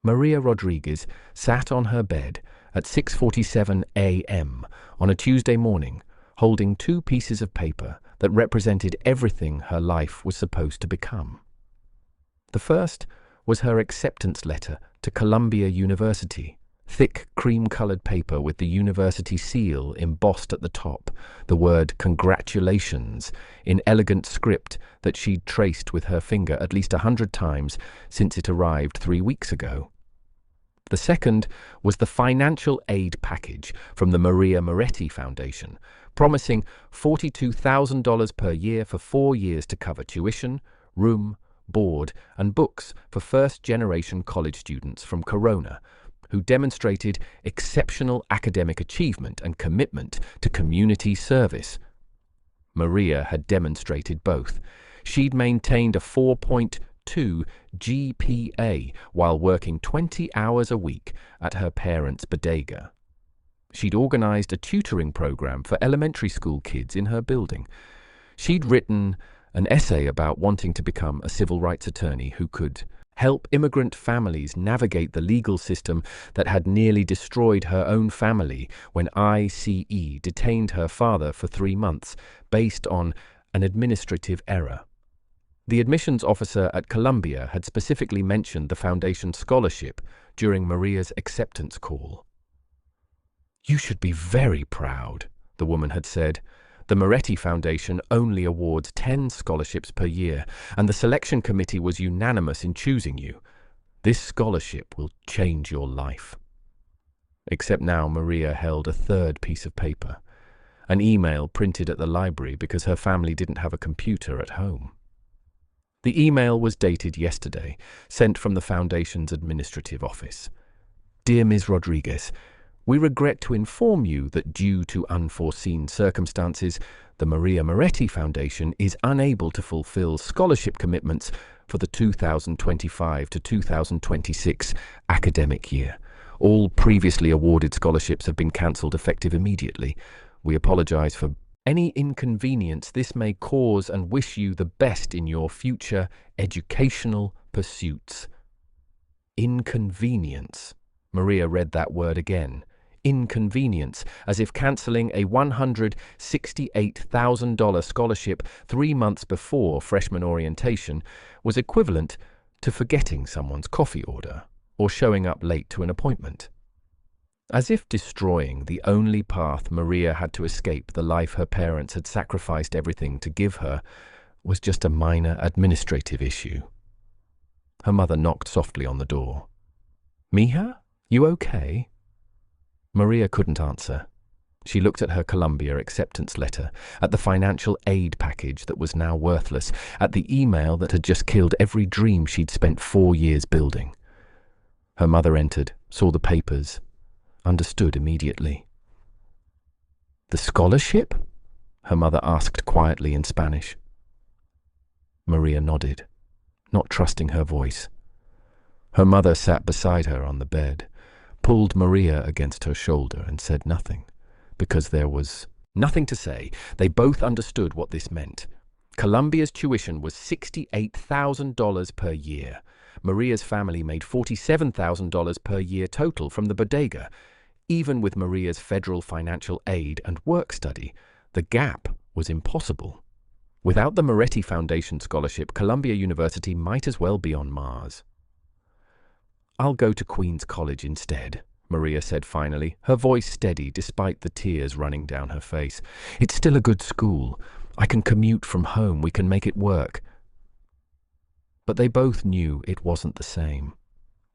Maria Rodriguez sat on her bed at 6:47 a.m. on a Tuesday morning, holding two pieces of paper that represented everything her life was supposed to become. The first was her acceptance letter to Columbia University, thick cream-colored paper with the university seal embossed at the top, the word "Congratulations" in elegant script that she'd traced with her finger at least 100 times since it arrived 3 weeks ago. The second was the financial aid package from the Maria Moretti Foundation, promising $42,000 per year for 4 years to cover tuition, room, board, and books for first-generation college students from Corona, who demonstrated exceptional academic achievement and commitment to community service. Maria had demonstrated both. She'd maintained a 4.2 GPA while working 20 hours a week at her parents' bodega. She'd organized a tutoring program for elementary school kids in her building. She'd written an essay about wanting to become a civil rights attorney who could help immigrant families navigate the legal system that had nearly destroyed her own family when ICE detained her father for 3 months based on an administrative error. The admissions officer at Columbia had specifically mentioned the foundation scholarship during Maria's acceptance call. "You should be very proud," the woman had said. "The Moretti Foundation only awards 10 scholarships per year, and the selection committee was unanimous in choosing you. This scholarship will change your life." Except now Maria held a third piece of paper, an email printed at the library because her family didn't have a computer at home. The email was dated yesterday, sent from the Foundation's administrative office. "Dear Ms. Rodriguez, we regret to inform you that due to unforeseen circumstances, the Maria Moretti Foundation is unable to fulfill scholarship commitments for the 2025 to 2026 academic year. All previously awarded scholarships have been cancelled effective immediately. We apologize for any inconvenience this may cause and wish you the best in your future educational pursuits." Inconvenience. Maria read that word again. Inconvenience, as if cancelling a $168,000 scholarship 3 months before freshman orientation was equivalent to forgetting someone's coffee order or showing up late to an appointment. As if destroying the only path Maria had to escape the life her parents had sacrificed everything to give her was just a minor administrative issue. Her mother knocked softly on the door. "Mija, you okay?" Maria couldn't answer. She looked at her Columbia acceptance letter, at the financial aid package that was now worthless, at the email that had just killed every dream she'd spent 4 years building. Her mother entered, saw the papers, understood immediately. "The scholarship?" her mother asked quietly in Spanish. Maria nodded, not trusting her voice. Her mother sat beside her on the bed, pulled Maria against her shoulder and said nothing, because there was nothing to say. They both understood what this meant. Columbia's tuition was $68,000 per year. Maria's family made $47,000 per year total from the bodega. Even with Maria's federal financial aid and work study, the gap was impossible. Without the Moretti Foundation scholarship, Columbia University might as well be on Mars. "I'll go to Queen's College instead," Maria said finally, her voice steady despite the tears running down her face. "It's still a good school. I can commute from home. We can make it work." But they both knew it wasn't the same.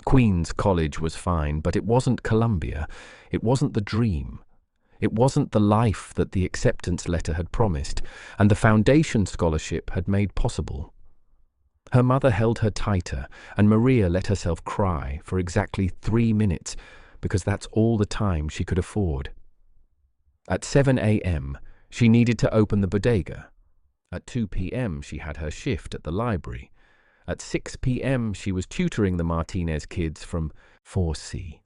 Queen's College was fine, but it wasn't Columbia. It wasn't the dream. It wasn't the life that the acceptance letter had promised, and the foundation scholarship had made possible. Her mother held her tighter, and Maria let herself cry for exactly 3 minutes, because that's all the time she could afford. At 7 a.m., she needed to open the bodega. At 2 p.m., she had her shift at the library. At 6 p.m., she was tutoring the Martinez kids from 4C.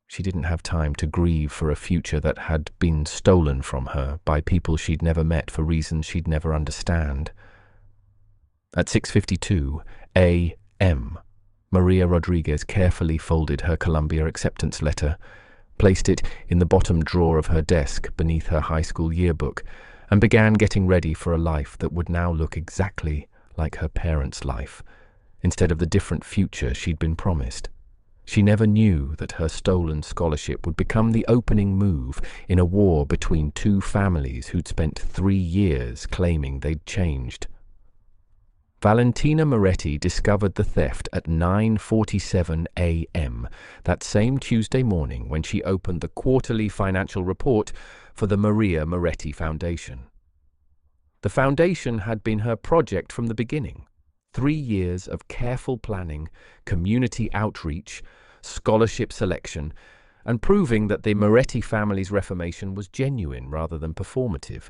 She didn't have time to grieve for a future that had been stolen from her by people she'd never met for reasons she'd never understand. At 6:52 a.m., Maria Rodriguez carefully folded her Columbia acceptance letter, placed it in the bottom drawer of her desk beneath her high school yearbook, and began getting ready for a life that would now look exactly like her parents' life, instead of the different future she'd been promised. She never knew that her stolen scholarship would become the opening move in a war between two families who'd spent 3 years claiming they'd changed. Valentina Moretti discovered the theft at 9:47 a.m. that same Tuesday morning when she opened the quarterly financial report for the Maria Moretti Foundation. The foundation had been her project from the beginning. 3 years of careful planning, community outreach, scholarship selection, and proving that the Moretti family's reformation was genuine rather than performative.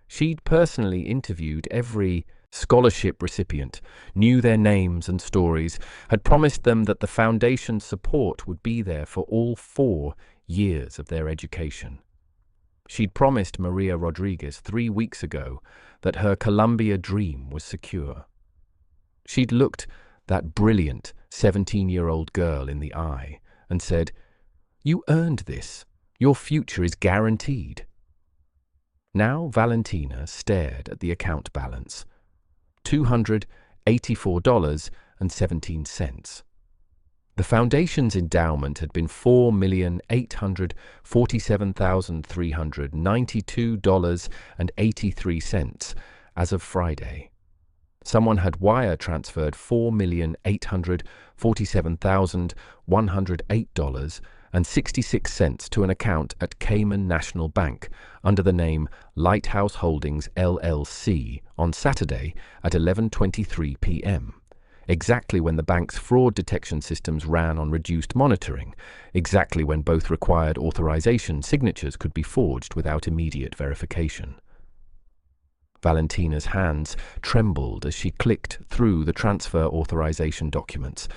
She'd personally interviewed every scholarship recipient, knew their names and stories, had promised them that the foundation's support would be there for all 4 years of their education. She'd promised Maria Rodriguez 3 weeks ago that her Columbia dream was secure. She'd looked that brilliant 17-year-old girl in the eye and said, "You earned this. Your future is guaranteed." Now Valentina stared at the account balance, $284.17. The foundation's endowment had been $4,847,392.83 as of Friday. Someone had wire transferred $4,847,108.66 to an account at Cayman National Bank under the name Lighthouse Holdings LLC on Saturday at 11:23 p.m., exactly when the bank's fraud detection systems ran on reduced monitoring, exactly when both required authorization signatures could be forged without immediate verification. Valentina's hands trembled as she clicked through the transfer authorization documents.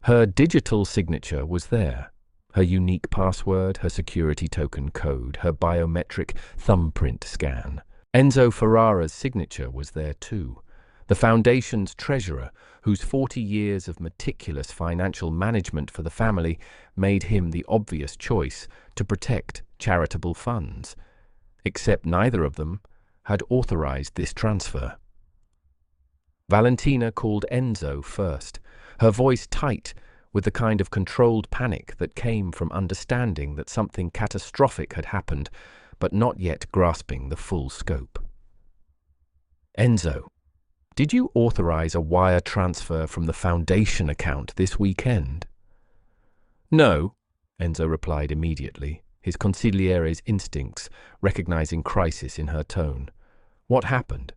Her digital signature was there, her unique password, her security token code, her biometric thumbprint scan. Enzo Ferrara's signature was there too, the foundation's treasurer, whose 40 years of meticulous financial management for the family made him the obvious choice to protect charitable funds. Except neither of them had authorized this transfer. Valentina called Enzo first, her voice tight with the kind of controlled panic that came from understanding that something catastrophic had happened, but not yet grasping the full scope. "Enzo, did you authorize a wire transfer from the foundation account this weekend?" "No," Enzo replied immediately, his consigliere's instincts recognizing crisis in her tone. "What happened?"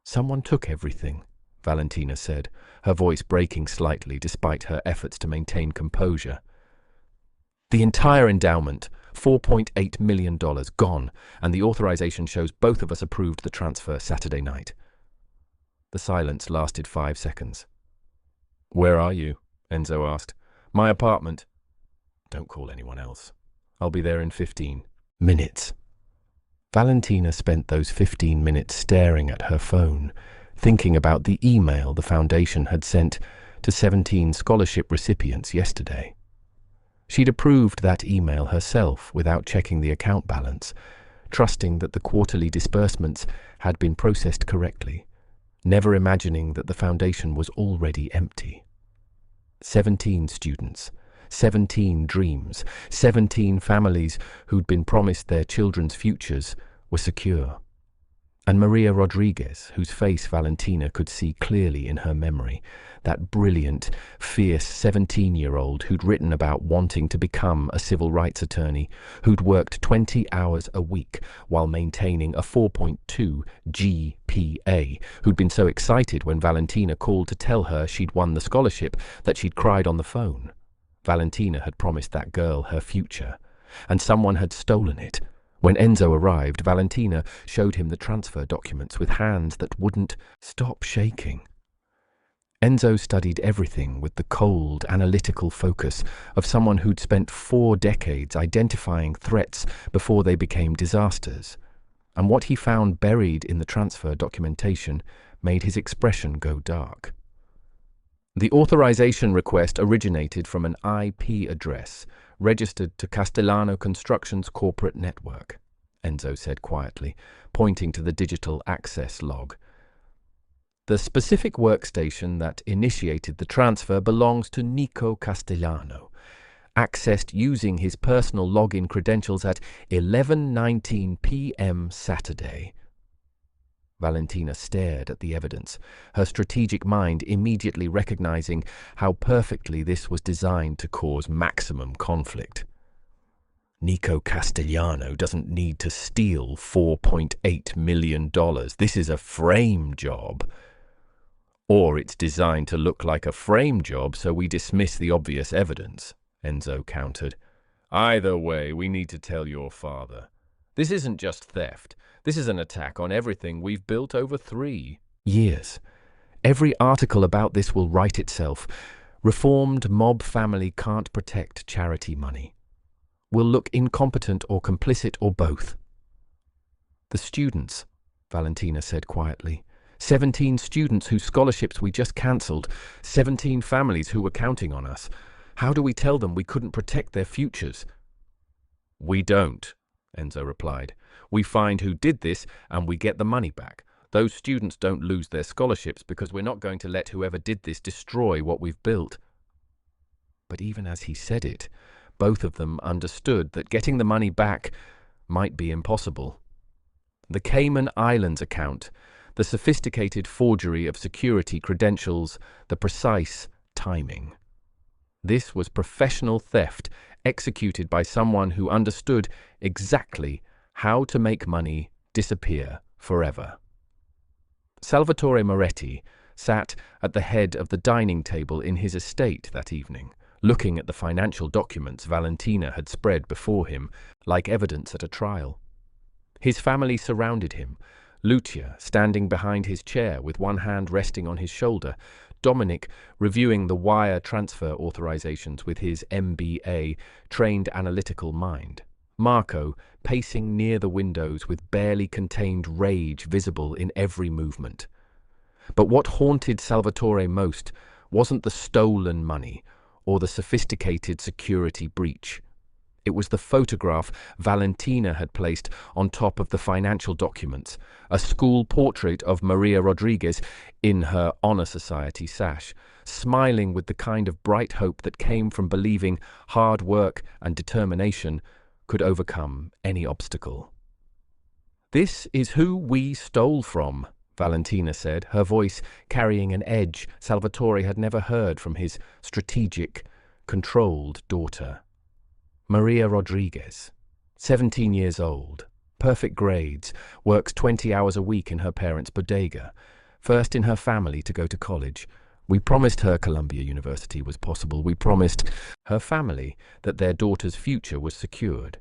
"Someone took everything," Valentina said, her voice breaking slightly despite her efforts to maintain composure. "The entire endowment, $4.8 million, gone, and the authorization shows both of us approved the transfer Saturday night." The silence lasted 5 seconds. "Where are you?" Enzo asked. "My apartment." "Don't call anyone else. I'll be there in 15 minutes. Valentina spent those 15 minutes staring at her phone, thinking about the email the foundation had sent to 17 scholarship recipients yesterday. She'd approved that email herself without checking the account balance, trusting that the quarterly disbursements had been processed correctly, never imagining that the foundation was already empty. 17 students, 17 dreams, 17 families who'd been promised their children's futures were secure. And Maria Rodriguez, whose face Valentina could see clearly in her memory, that brilliant, fierce 17-year-old who'd written about wanting to become a civil rights attorney, who'd worked 20 hours a week while maintaining a 4.2 GPA, who'd been so excited when Valentina called to tell her she'd won the scholarship that she'd cried on the phone. Valentina had promised that girl her future, and someone had stolen it. When Enzo arrived, Valentina showed him the transfer documents with hands that wouldn't stop shaking. Enzo studied everything with the cold, analytical focus of someone who'd spent 4 decades identifying threats before they became disasters, and what he found buried in the transfer documentation made his expression go dark. The authorization request originated from an IP address registered to Castellano Construction's corporate network, Enzo said quietly, pointing to the digital access log. The specific workstation that initiated the transfer belongs to Nico Castellano, accessed using his personal login credentials at 11:19 p.m. Saturday. Valentina stared at the evidence, her strategic mind immediately recognizing how perfectly this was designed to cause maximum conflict. Nico Castellano doesn't need to steal $4.8 million. This is a frame job. Or it's designed to look like a frame job, so we dismiss the obvious evidence, Enzo countered. Either way, we need to tell your father. This isn't just theft. This is an attack on everything we've built over 3 years. Every article about this will write itself. Reformed mob family can't protect charity money. Will look incompetent or complicit or both. The students, Valentina said quietly. 17 students whose scholarships we just cancelled. 17 families who were counting on us. How do we tell them we couldn't protect their futures? We don't, Enzo replied. We find who did this and we get the money back. Those students don't lose their scholarships because we're not going to let whoever did this destroy what we've built. But even as he said it, both of them understood that getting the money back might be impossible. The Cayman Islands account, the sophisticated forgery of security credentials, the precise timing. This was professional theft executed by someone who understood exactly how to make money disappear forever. Salvatore Moretti sat at the head of the dining table in his estate that evening, looking at the financial documents Valentina had spread before him like evidence at a trial. His family surrounded him, Lucia standing behind his chair with one hand resting on his shoulder, Dominic reviewing the wire transfer authorizations with his MBA, trained analytical mind, Marco pacing near the windows with barely contained rage visible in every movement. But what haunted Salvatore most wasn't the stolen money or the sophisticated security breach. It was the photograph Valentina had placed on top of the financial documents, a school portrait of Maria Rodriguez in her Honor Society sash, smiling with the kind of bright hope that came from believing hard work and determination could overcome any obstacle. This is who we stole from, Valentina said, her voice carrying an edge Salvatore had never heard from his strategic, controlled daughter. Maria Rodriguez, 17 years old, perfect grades, works 20 hours a week in her parents' bodega, first in her family to go to college. We promised her Columbia University was possible. We promised her family that their daughter's future was secured.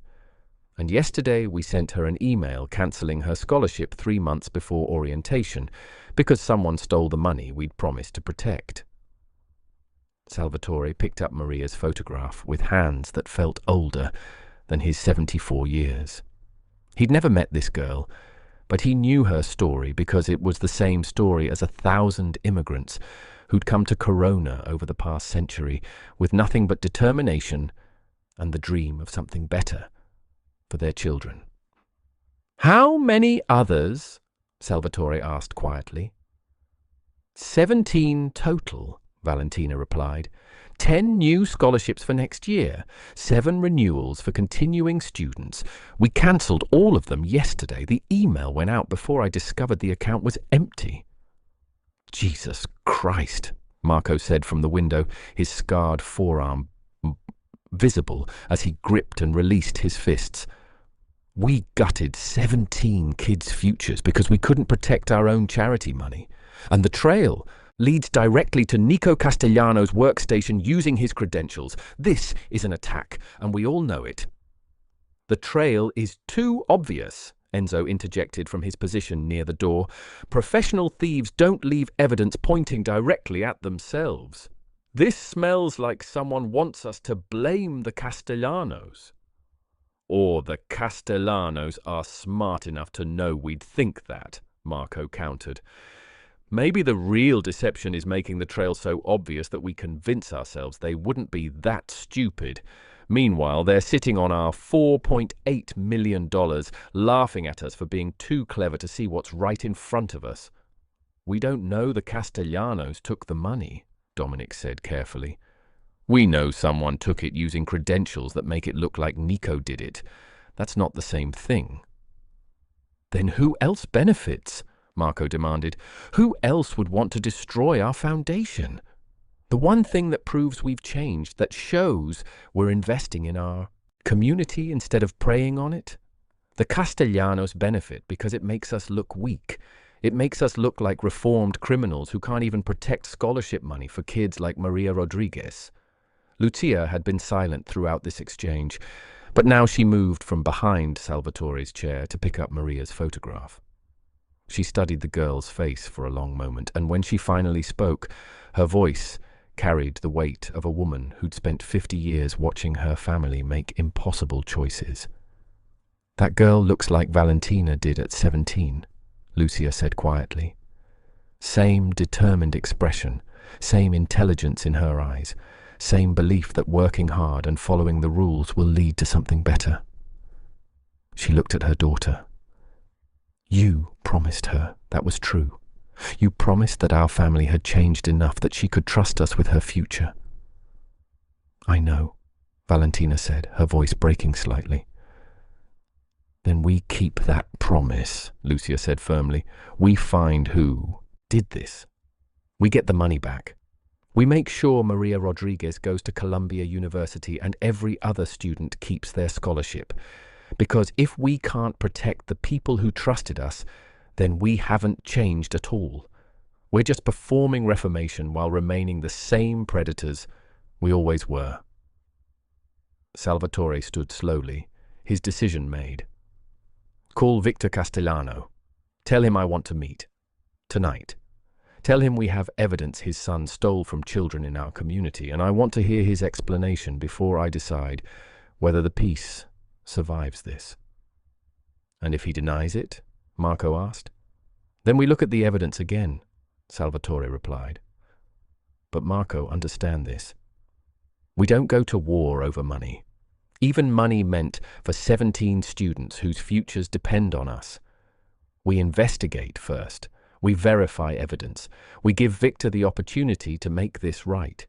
And yesterday we sent her an email cancelling her scholarship 3 months before orientation because someone stole the money we'd promised to protect. Salvatore picked up Maria's photograph with hands that felt older than his 74 years. He'd never met this girl, but he knew her story because it was the same story as 1,000 immigrants who'd come to Corona over the past century with nothing but determination and the dream of something better for their children. How many others? Salvatore asked quietly. 17 total, Valentina replied. 10 new scholarships for next year, 7 renewals for continuing students. We cancelled all of them yesterday. The email went out before I discovered the account was empty. Jesus Christ, Marco said from the window, his scarred forearm visible as he gripped and released his fists. We gutted 17 kids' futures because we couldn't protect our own charity money. And the trail leads directly to Nico Castellano's workstation using his credentials. This is an attack, and we all know it. The trail is too obvious, Enzo interjected from his position near the door. Professional thieves don't leave evidence pointing directly at themselves. This smells like someone wants us to blame the Castellanos. Or the Castellanos are smart enough to know we'd think that, Marco countered. Maybe the real deception is making the trail so obvious that we convince ourselves they wouldn't be that stupid. Meanwhile, they're sitting on our $4.8 million, laughing at us for being too clever to see what's right in front of us. We don't know the Castellanos took the money, Dominic said carefully. We know someone took it using credentials that make it look like Nico did it. That's not the same thing. Then who else benefits? Marco demanded. Who else would want to destroy our foundation? The one thing that proves we've changed, that shows we're investing in our community instead of preying on it? The Castellanos benefit because it makes us look weak. It makes us look like reformed criminals who can't even protect scholarship money for kids like Maria Rodriguez. Lucia had been silent throughout this exchange, but now she moved from behind Salvatore's chair to pick up Maria's photograph. She studied the girl's face for a long moment, and when she finally spoke, her voice carried the weight of a woman who'd spent 50 years watching her family make impossible choices. That girl looks like Valentina did at 17, Lucia said quietly. Same determined expression, same intelligence in her eyes, same belief that working hard and following the rules will lead to something better. She looked at her daughter. You promised her that was true. You promised that our family had changed enough that she could trust us with her future. I know, Valentina said, her voice breaking slightly. Then we keep that promise, Lucia said firmly. We find who did this. We get the money back. We make sure Maria Rodriguez goes to Columbia University and every other student keeps their scholarship. Because if we can't protect the people who trusted us, then we haven't changed at all. We're just performing reformation while remaining the same predators we always were. Salvatore stood slowly, his decision made. Call Victor Castellano. Tell him I want to meet. Tonight. Tell him we have evidence his son stole from children in our community, and I want to hear his explanation before I decide whether the peace survives this. And if he denies it? Marco asked. Then we look at the evidence again, Salvatore replied. But Marco, understand this. We don't go to war over money. Even money meant for 17 students whose futures depend on us. We investigate first. We verify evidence. We give Victor the opportunity to make this right.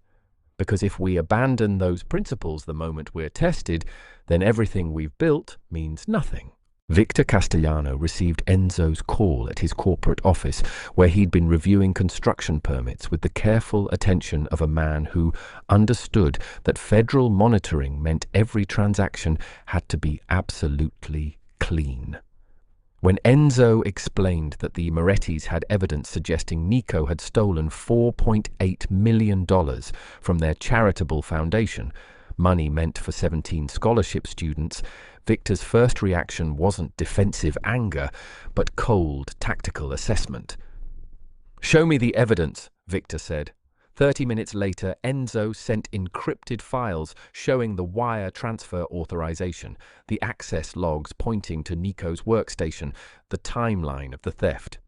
Because if we abandon those principles the moment we're tested, then everything we've built means nothing. Victor Castellano received Enzo's call at his corporate office, where he'd been reviewing construction permits with the careful attention of a man who understood that federal monitoring meant every transaction had to be absolutely clean. When Enzo explained that the Morettis had evidence suggesting Nico had stolen $4.8 million from their charitable foundation, money meant for 17 scholarship students, Victor's first reaction wasn't defensive anger, but cold, tactical assessment. "Show me the evidence," Victor said. 30 minutes later, Enzo sent encrypted files showing the wire transfer authorization, the access logs pointing to Nico's workstation, the timeline of the theft.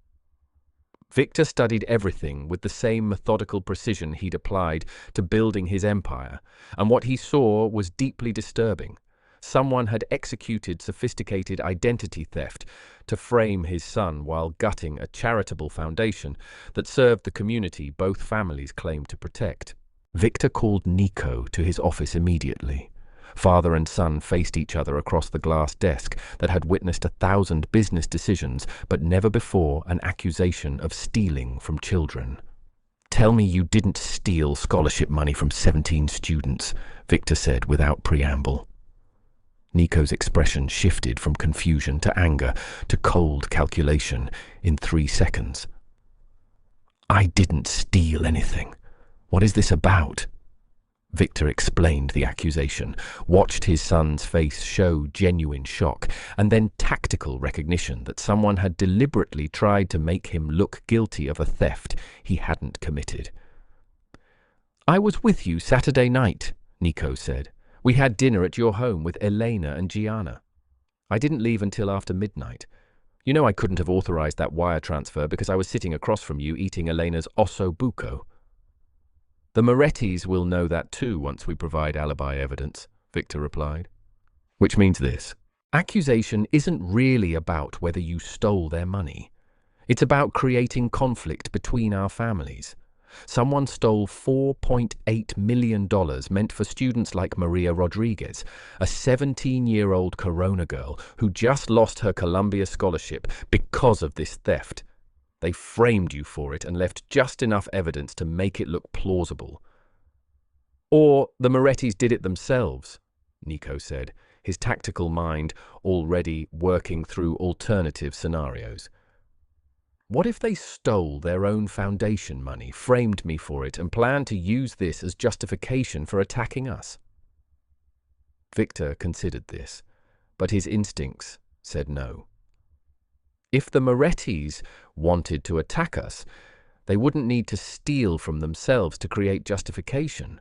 Victor studied everything with the same methodical precision he'd applied to building his empire, and what he saw was deeply disturbing. Someone had executed sophisticated identity theft to frame his son while gutting a charitable foundation that served the community both families claimed to protect. Victor called Nico to his office immediately. Father and son faced each other across the glass desk that had witnessed 1,000 business decisions, but never before an accusation of stealing from children. "Tell me you didn't steal scholarship money from 17 students," Victor said without preamble. Nico's expression shifted from confusion to anger to cold calculation in 3 seconds. "I didn't steal anything. What is this about?" Victor explained the accusation, watched his son's face show genuine shock, and then tactical recognition that someone had deliberately tried to make him look guilty of a theft he hadn't committed. "I was with you Saturday night," Nico said. "We had dinner at your home with Elena and Gianna. I didn't leave until after midnight. You know I couldn't have authorized that wire transfer because I was sitting across from you eating Elena's osso buco. The Morettis will know that too once we provide alibi evidence, Victor replied. Which means this. Accusation isn't really about whether you stole their money. It's about creating conflict between our families. Someone stole $4.8 million meant for students like Maria Rodriguez, a 17-year-old Corona girl who just lost her Columbia scholarship because of this theft. They framed you for it and left just enough evidence to make it look plausible. Or the Morettis did it themselves, Nico said, his tactical mind already working through alternative scenarios. What if they stole their own foundation money, framed me for it, and planned to use this as justification for attacking us? Victor considered this, but his instincts said no. If the Morettis wanted to attack us, they wouldn't need to steal from themselves to create justification.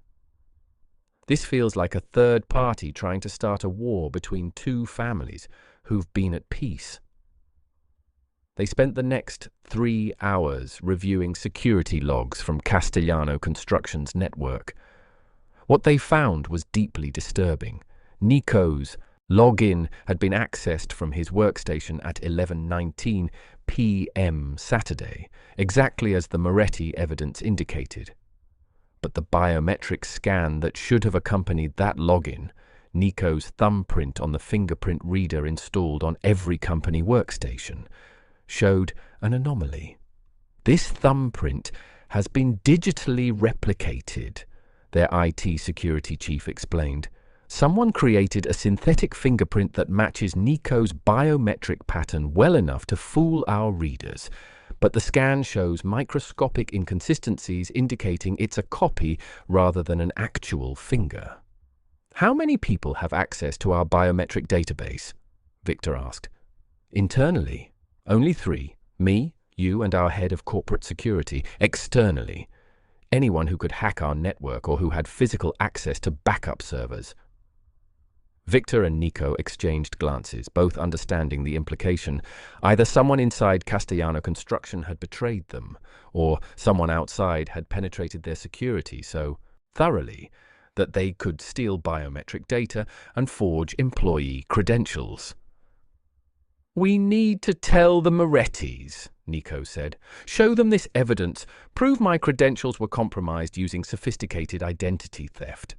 This feels like a third party trying to start a war between two families who've been at peace. They spent the next 3 hours reviewing security logs from Castellano Construction's network. What they found was deeply disturbing. Nico's login had been accessed from his workstation at 11:19 p.m. Saturday, exactly as the Moretti evidence indicated. But the biometric scan that should have accompanied that login, Nico's thumbprint on the fingerprint reader installed on every company workstation, showed an anomaly. This thumbprint has been digitally replicated, their IT security chief explained. Someone created a synthetic fingerprint that matches Nico's biometric pattern well enough to fool our readers, but the scan shows microscopic inconsistencies indicating it's a copy rather than an actual finger. How many people have access to our biometric database? Victor asked. Internally, only 3. Me, you, and our head of corporate security. Externally, anyone who could hack our network or who had physical access to backup servers. Victor and Nico exchanged glances, both understanding the implication. Either someone inside Castellano Construction had betrayed them, or someone outside had penetrated their security so thoroughly that they could steal biometric data and forge employee credentials. We need to tell the Morettis, Nico said. Show them this evidence. Prove my credentials were compromised using sophisticated identity theft.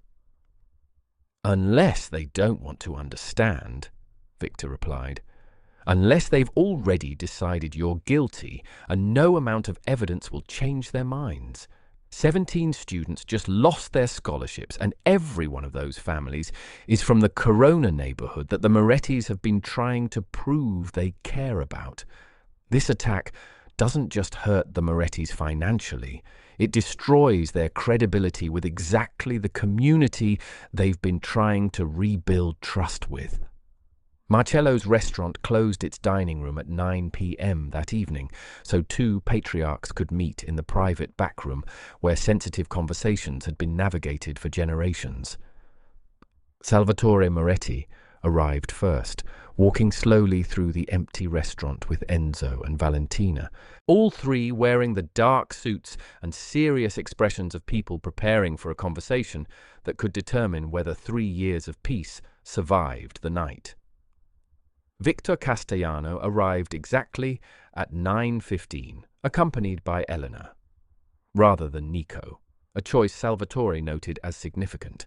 Unless they don't want to understand, Victor replied. Unless they've already decided you're guilty and no amount of evidence will change their minds. 17 students just lost their scholarships, and every one of those families is from the Corona neighborhood that the Morettis have been trying to prove they care about. This attack doesn't just hurt the Morettis financially, it destroys their credibility with exactly the community they've been trying to rebuild trust with. Marcello's restaurant closed its dining room at 9 p.m. that evening, so 2 patriarchs could meet in the private back room where sensitive conversations had been navigated for generations. Salvatore Moretti arrived first, walking slowly through the empty restaurant with Enzo and Valentina, all 3 wearing the dark suits and serious expressions of people preparing for a conversation that could determine whether 3 years of peace survived the night. Victor Castellano arrived exactly at 9:15, accompanied by Elena, rather than Nico, a choice Salvatore noted as significant.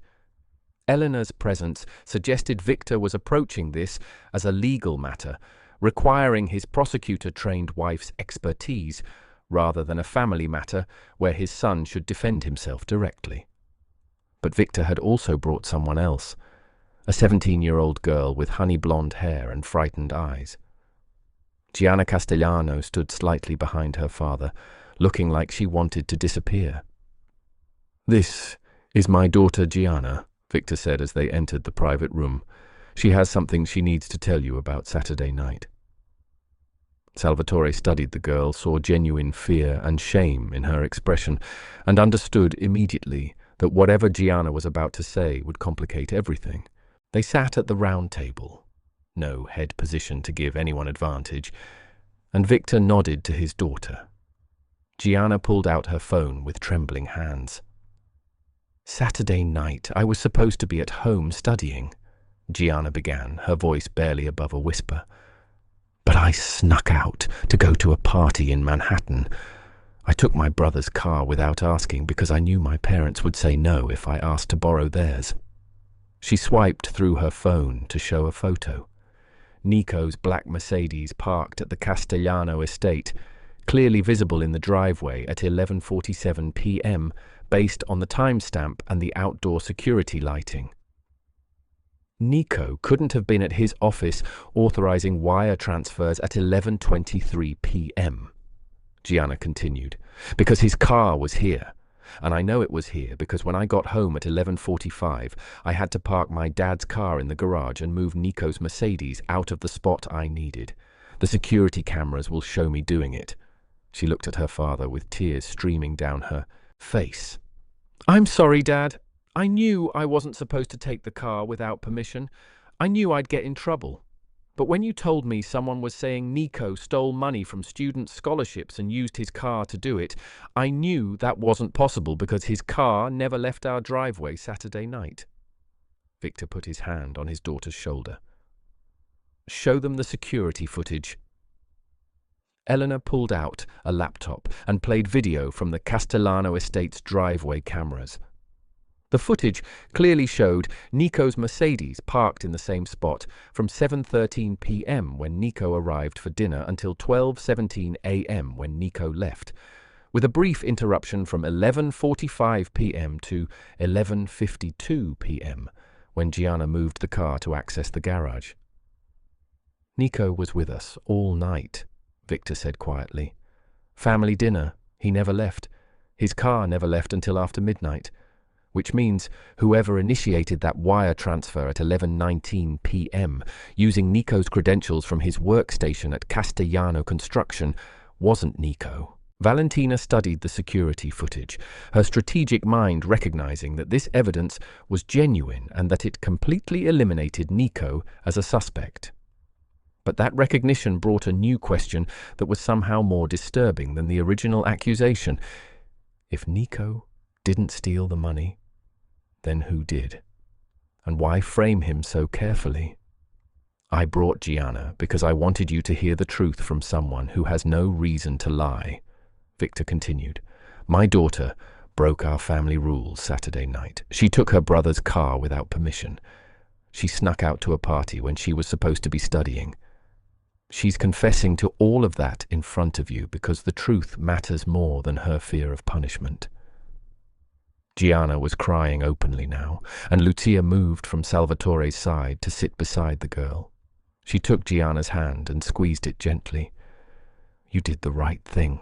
Elena's presence suggested Victor was approaching this as a legal matter, requiring his prosecutor-trained wife's expertise, rather than a family matter where his son should defend himself directly. But Victor had also brought someone else, a 17-year-old girl with honey-blonde hair and frightened eyes. Gianna Castellano stood slightly behind her father, looking like she wanted to disappear. "This is my daughter Gianna," Victor said as they entered the private room. "She has something she needs to tell you about Saturday night." Salvatore studied the girl, saw genuine fear and shame in her expression, and understood immediately that whatever Gianna was about to say would complicate everything. They sat at the round table, no head position to give anyone advantage, And Victor nodded to his daughter. Gianna pulled out her phone with trembling hands. "Saturday night, I was supposed to be at home studying," Gianna began, her voice barely above a whisper. "But I snuck out to go to a party in Manhattan. I took my brother's car without asking because I knew my parents would say no if I asked to borrow theirs." She swiped through her phone to show a photo. Nico's black Mercedes parked at the Castellano estate, clearly visible in the driveway at 11:47 p.m. based on the timestamp and the outdoor security lighting. Nico couldn't have been at his office authorizing wire transfers at 11:23 p.m., Gianna continued, because his car was here. And I know it was here because when I got home at 11:45, I had to park my dad's car in the garage and move Nico's Mercedes out of the spot I needed. The security cameras will show me doing it. She looked at her father with tears streaming down her face. "I'm sorry, Dad. I knew I wasn't supposed to take the car without permission. I knew I'd get in trouble. But when you told me someone was saying Nico stole money from student scholarships and used his car to do it, I knew that wasn't possible because his car never left our driveway Saturday night." Victor put his hand on his daughter's shoulder. "Show them the security footage." Eleanor pulled out a laptop and played video from the Castellano estate's driveway cameras. The footage clearly showed Nico's Mercedes parked in the same spot from 7:13 p.m. when Nico arrived for dinner until 12:17 a.m. when Nico left, with a brief interruption from 11:45 p.m. to 11:52 p.m. when Gianna moved the car to access the garage. "Nico was with us all night," Victor said quietly. "Family dinner, he never left. His car never left until after midnight. Which means whoever initiated that wire transfer at 11:19 p.m. using Nico's credentials from his workstation at Castellano Construction wasn't Nico." Valentina studied the security footage, her strategic mind recognizing that this evidence was genuine and that it completely eliminated Nico as a suspect. But that recognition brought a new question that was somehow more disturbing than the original accusation. If Nico didn't steal the money, then who did? And why frame him so carefully? "I brought Gianna because I wanted you to hear the truth from someone who has no reason to lie," Victor continued. "My daughter broke our family rules Saturday night. She took her brother's car without permission. She snuck out to a party when she was supposed to be studying. She's confessing to all of that in front of you because the truth matters more than her fear of punishment." Gianna was crying openly now, and Lucia moved from Salvatore's side to sit beside the girl. She took Gianna's hand and squeezed it gently. "You did the right thing,"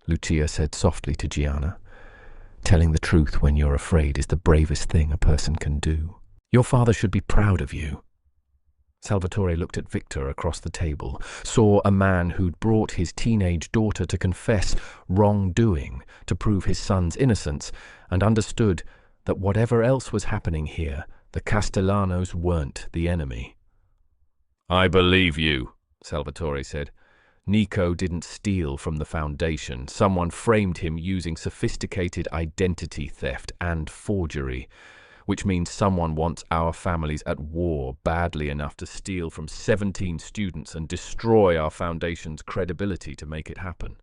Lucia said softly to Gianna. "Telling the truth when you're afraid is the bravest thing a person can do. Your father should be proud of you." Salvatore looked at Victor across the table, saw a man who'd brought his teenage daughter to confess wrongdoing to prove his son's innocence, and understood that whatever else was happening here, the Castellanos weren't the enemy. "I believe you," Salvatore said. "Nico didn't steal from the Foundation. Someone framed him using sophisticated identity theft and forgery, which means someone wants our families at war badly enough to steal from 17 students and destroy our Foundation's credibility to make it happen."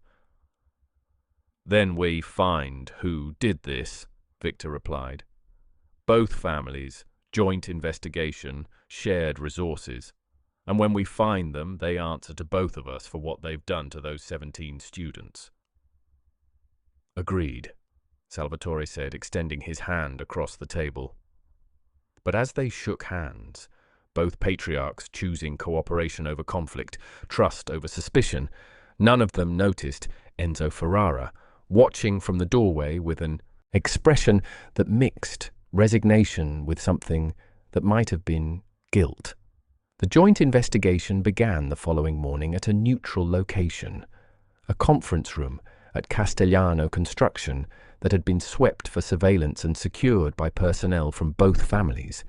"Then we find who did this," Victor replied. "Both families, joint investigation, shared resources. And when we find them, they answer to both of us for what they've done to those 17 students." "Agreed," Salvatore said, extending his hand across the table. But as they shook hands, both patriarchs choosing cooperation over conflict, trust over suspicion, none of them noticed Enzo Ferrara, watching from the doorway with an expression that mixed resignation with something that might have been guilt. The joint investigation began the following morning at a neutral location, a conference room at Castellano Construction that had been swept for surveillance and secured by personnel from both families.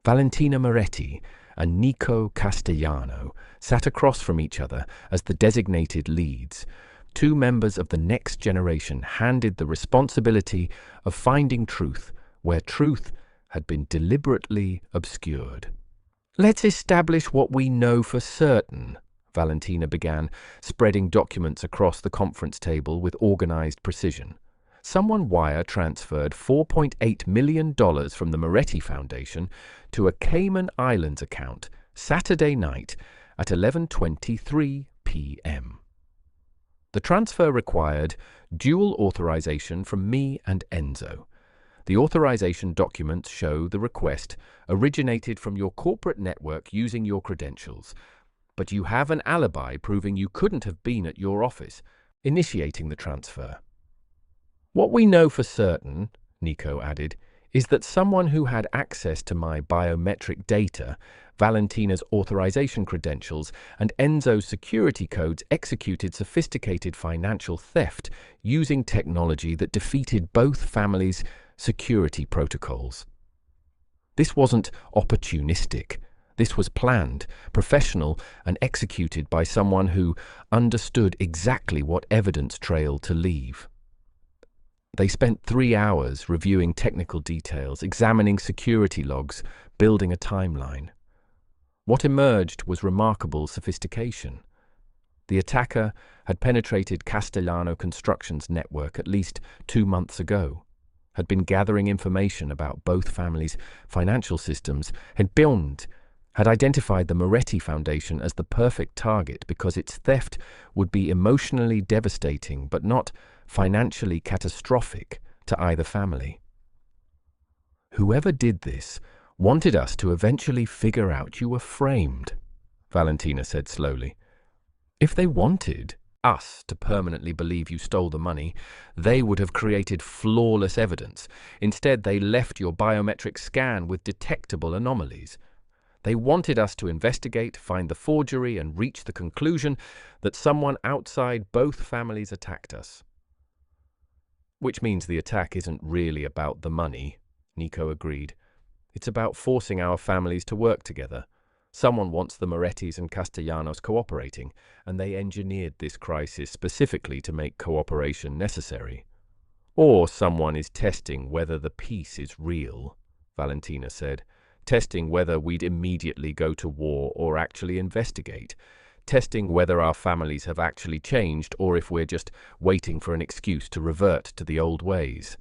Valentina Moretti, and Nico Castellano sat across from each other as the designated leads. Two members of the next generation handed the responsibility of finding truth where truth had been deliberately obscured. "Let's establish what we know for certain," Valentina began, spreading documents across the conference table with organized precision. Someone wire transferred $4.8 million from the Moretti Foundation to a Cayman Islands account Saturday night at 11:23 p.m. The transfer required dual authorization from me and Enzo. The authorization documents show the request originated from your corporate network using your credentials, but you have an alibi proving you couldn't have been at your office, initiating the transfer. "What we know for certain," Nico added, "is that someone who had access to my biometric data, Valentina's authorization credentials, and Enzo's security codes executed sophisticated financial theft using technology that defeated both families' security protocols. This wasn't opportunistic. This was planned, professional, and executed by someone who understood exactly what evidence trail to leave." They spent 3 hours reviewing technical details, examining security logs, building a timeline. What emerged was remarkable sophistication. The attacker had penetrated Castellano Construction's network at least 2 months ago, had been gathering information about both families' financial systems, had identified the Moretti Foundation as the perfect target because its theft would be emotionally devastating but not financially catastrophic to either family. "Whoever did this wanted us to eventually figure out you were framed," Valentina said slowly. "If they wanted us to permanently believe you stole the money, they would have created flawless evidence. Instead, they left your biometric scan with detectable anomalies. They wanted us to investigate, find the forgery, and reach the conclusion that someone outside both families attacked us." "Which means the attack isn't really about the money," Nico agreed. "It's about forcing our families to work together. Someone wants the Morettis and Castellanos cooperating, and they engineered this crisis specifically to make cooperation necessary. Or someone is testing whether the peace is real," Valentina said. "Testing whether we'd immediately go to war or actually investigate. Testing whether our families have actually changed or if we're just waiting for an excuse to revert to the old ways."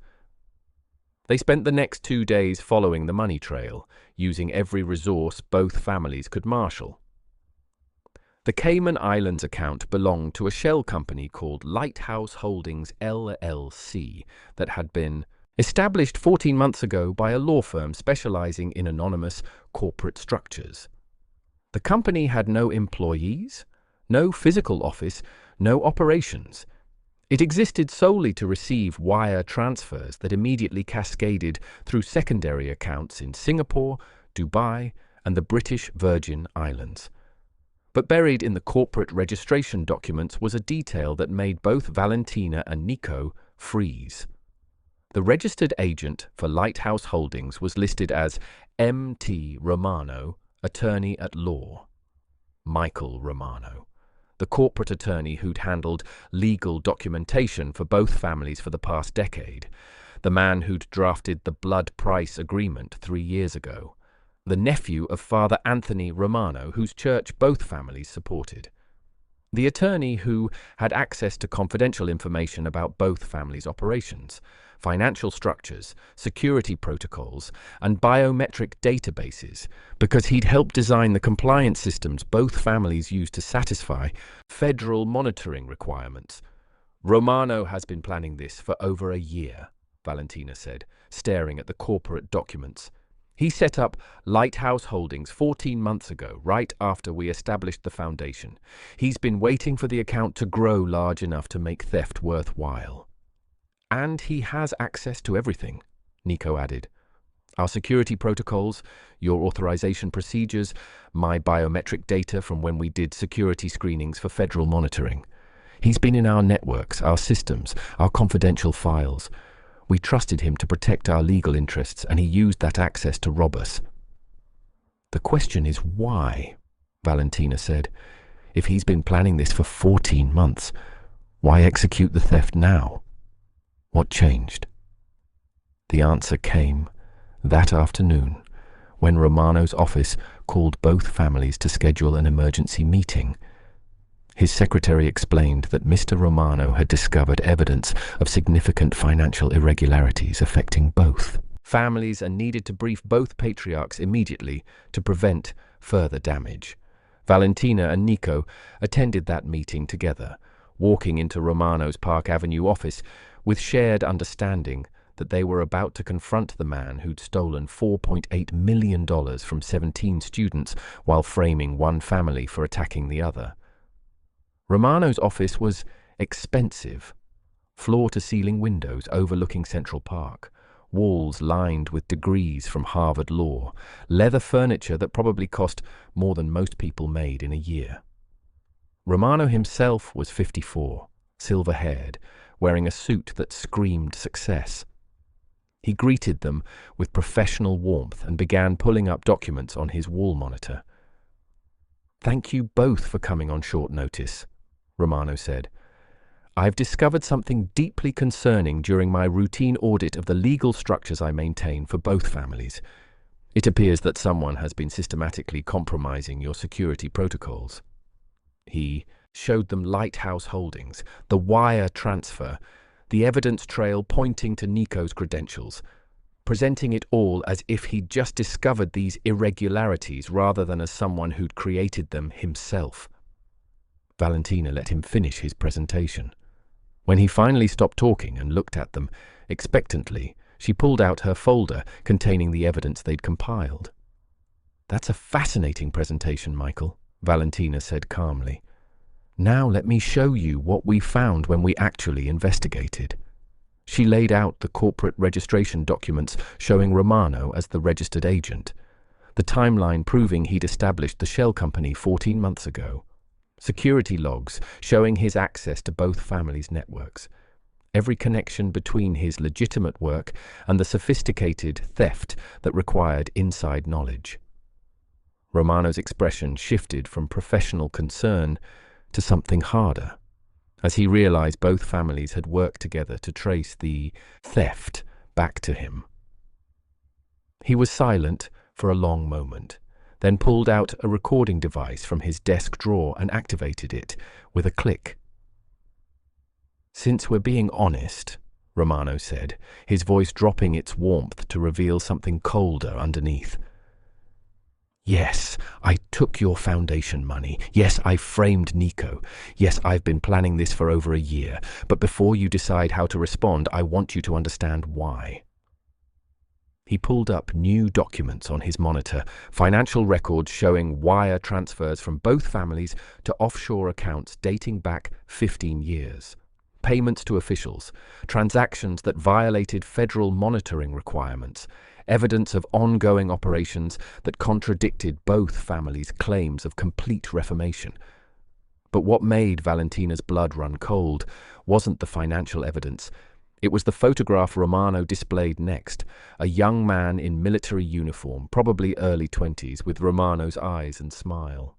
They spent the next 2 days following the money trail, using every resource both families could marshal. The Cayman Islands account belonged to a shell company called Lighthouse Holdings LLC that had been established 14 months ago by a law firm specializing in anonymous corporate structures. The company had no employees, no physical office, no operations. It existed solely to receive wire transfers that immediately cascaded through secondary accounts in Singapore, Dubai, and the British Virgin Islands. But buried in the corporate registration documents was a detail that made both Valentina and Nico freeze. The registered agent for Lighthouse Holdings was listed as M.T. Romano, attorney at law. Michael Romano, the corporate attorney who'd handled legal documentation for both families for the past decade, the man who'd drafted the blood price agreement 3 years ago, the nephew of Father Anthony Romano, whose church both families supported. The attorney who had access to confidential information about both families' operations, financial structures, security protocols, and biometric databases, because he'd helped design the compliance systems both families used to satisfy federal monitoring requirements. "Romano has been planning this for over a year," Valentina said, staring at the corporate documents. "He set up Lighthouse Holdings 14 months ago, right after we established the foundation. He's been waiting for the account to grow large enough to make theft worthwhile. And he has access to everything," Nico added. "Our security protocols, your authorization procedures, my biometric data from when we did security screenings for federal monitoring. He's been in our networks, our systems, our confidential files. We trusted him to protect our legal interests, and he used that access to rob us." The question is why, Valentina said. If he's been planning this for 14 months, why execute the theft now? What changed? The answer came that afternoon when Romano's office called both families to schedule an emergency meeting. His secretary explained that Mr. Romano had discovered evidence of significant financial irregularities affecting both families and needed to brief both patriarchs immediately to prevent further damage. Valentina and Nico attended that meeting together, walking into Romano's Park Avenue office with shared understanding that they were about to confront the man who'd stolen $4.8 million from 17 students while framing one family for attacking the other. Romano's office was expensive, floor-to-ceiling windows overlooking Central Park, walls lined with degrees from Harvard Law, leather furniture that probably cost more than most people made in a year. Romano himself was 54, silver-haired, wearing a suit that screamed success. He greeted them with professional warmth and began pulling up documents on his wall monitor. "Thank you both for coming on short notice," Romano said. "I've discovered something deeply concerning during my routine audit of the legal structures I maintain for both families. It appears that someone has been systematically compromising your security protocols." He showed them Lighthouse Holdings, the wire transfer, the evidence trail pointing to Nico's credentials, presenting it all as if he'd just discovered these irregularities rather than as someone who'd created them himself. Valentina let him finish his presentation. When he finally stopped talking and looked at them expectantly, she pulled out her folder containing the evidence they'd compiled. "That's a fascinating presentation, Michael," Valentina said calmly. "Now let me show you what we found when we actually investigated." She laid out the corporate registration documents showing Romano as the registered agent, the timeline proving he'd established the shell company 14 months ago, security logs showing his access to both families' networks, every connection between his legitimate work and the sophisticated theft that required inside knowledge. Romano's expression shifted from professional concern to something harder, as he realized both families had worked together to trace the theft back to him. He was silent for a long moment, then pulled out a recording device from his desk drawer and activated it with a click. "Since we're being honest," Romano said, his voice dropping its warmth to reveal something colder underneath. "Yes, I took your foundation money. Yes, I framed Nico. Yes, I've been planning this for over a year. But before you decide how to respond, I want you to understand why." He pulled up new documents on his monitor, financial records showing wire transfers from both families to offshore accounts dating back 15 years, payments to officials, transactions that violated federal monitoring requirements, evidence of ongoing operations that contradicted both families' claims of complete reformation. But what made Valentina's blood run cold wasn't the financial evidence. It was the photograph Romano displayed next, a young man in military uniform, probably early 20s, with Romano's eyes and smile.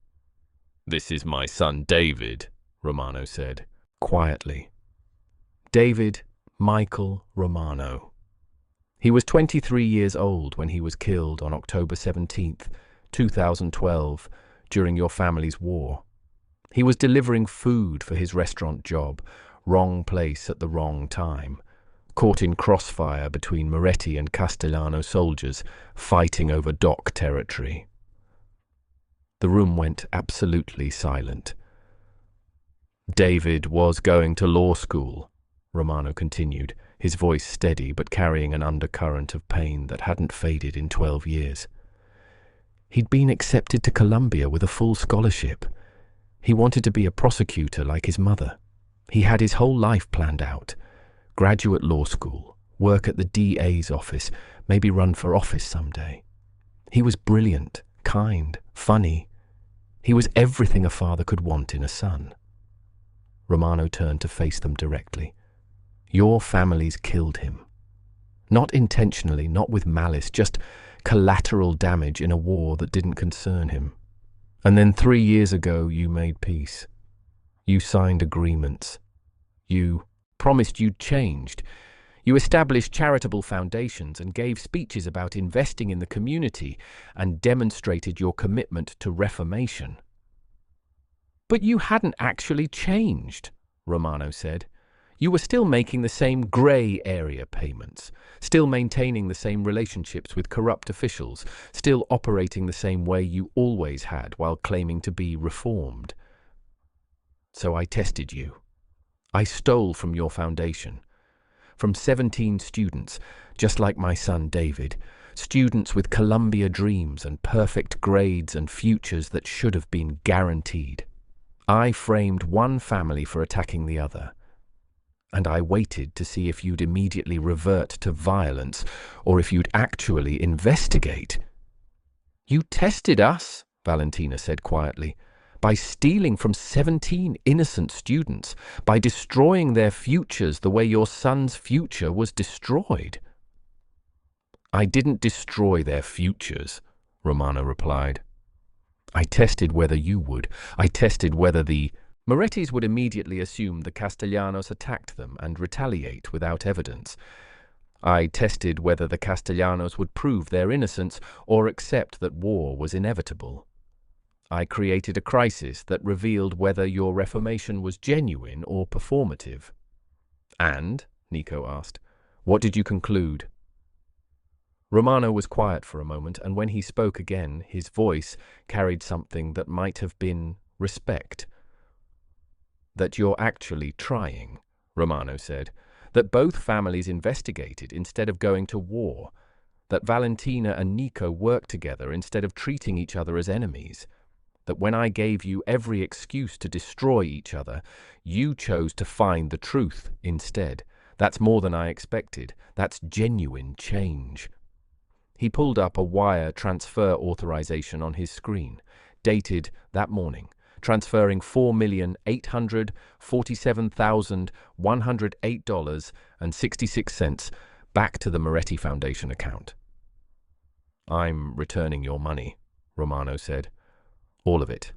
"This is my son David," Romano said, quietly. David Michael Romano. He was 23 years old when he was killed on October 17th, 2012, during your family's war. He was delivering food for his restaurant job, wrong place at the wrong time, caught in crossfire between Moretti and Castellano soldiers fighting over dock territory. The room went absolutely silent. "David was going to law school," Romano continued, his voice steady but carrying an undercurrent of pain that hadn't faded in 12 years. He'd been accepted to Columbia with a full scholarship. He wanted to be a prosecutor like his mother. He had his whole life planned out. Graduate law school, work at the DA's office, maybe run for office someday. He was brilliant, kind, funny. He was everything a father could want in a son. Romano turned to face them directly. "Your families killed him. Not intentionally, not with malice, just collateral damage in a war that didn't concern him. And then 3 years ago, you made peace. You signed agreements. You promised you'd changed. You established charitable foundations and gave speeches about investing in the community and demonstrated your commitment to reformation. But you hadn't actually changed, Romano said. You were still making the same grey area payments, still maintaining the same relationships with corrupt officials, still operating the same way you always had while claiming to be reformed. So I tested you. I stole from your foundation. From 17 students, just like my son David, students with Columbia dreams and perfect grades and futures that should have been guaranteed. I framed one family for attacking the other. And I waited to see if you'd immediately revert to violence or if you'd actually investigate. You tested us, Valentina said quietly, by stealing from 17 innocent students, by destroying their futures the way your son's future was destroyed. I didn't destroy their futures, Romano replied. I tested whether you would. I tested whether the Morettis would immediately assume the Castellanos attacked them and retaliate without evidence. I tested whether the Castellanos would prove their innocence or accept that war was inevitable. I created a crisis that revealed whether your reformation was genuine or performative. And, Nico asked, what did you conclude? Romano was quiet for a moment, and when he spoke again, his voice carried something that might have been respect. That you're actually trying, Romano said. That both families investigated instead of going to war. That Valentina and Nico worked together instead of treating each other as enemies. That when I gave you every excuse to destroy each other, you chose to find the truth instead. That's more than I expected. That's genuine change. He pulled up a wire transfer authorization on his screen, dated that morning, transferring $4,847,108.66 back to the Moretti Foundation account. I'm returning your money, Romano said. All of it.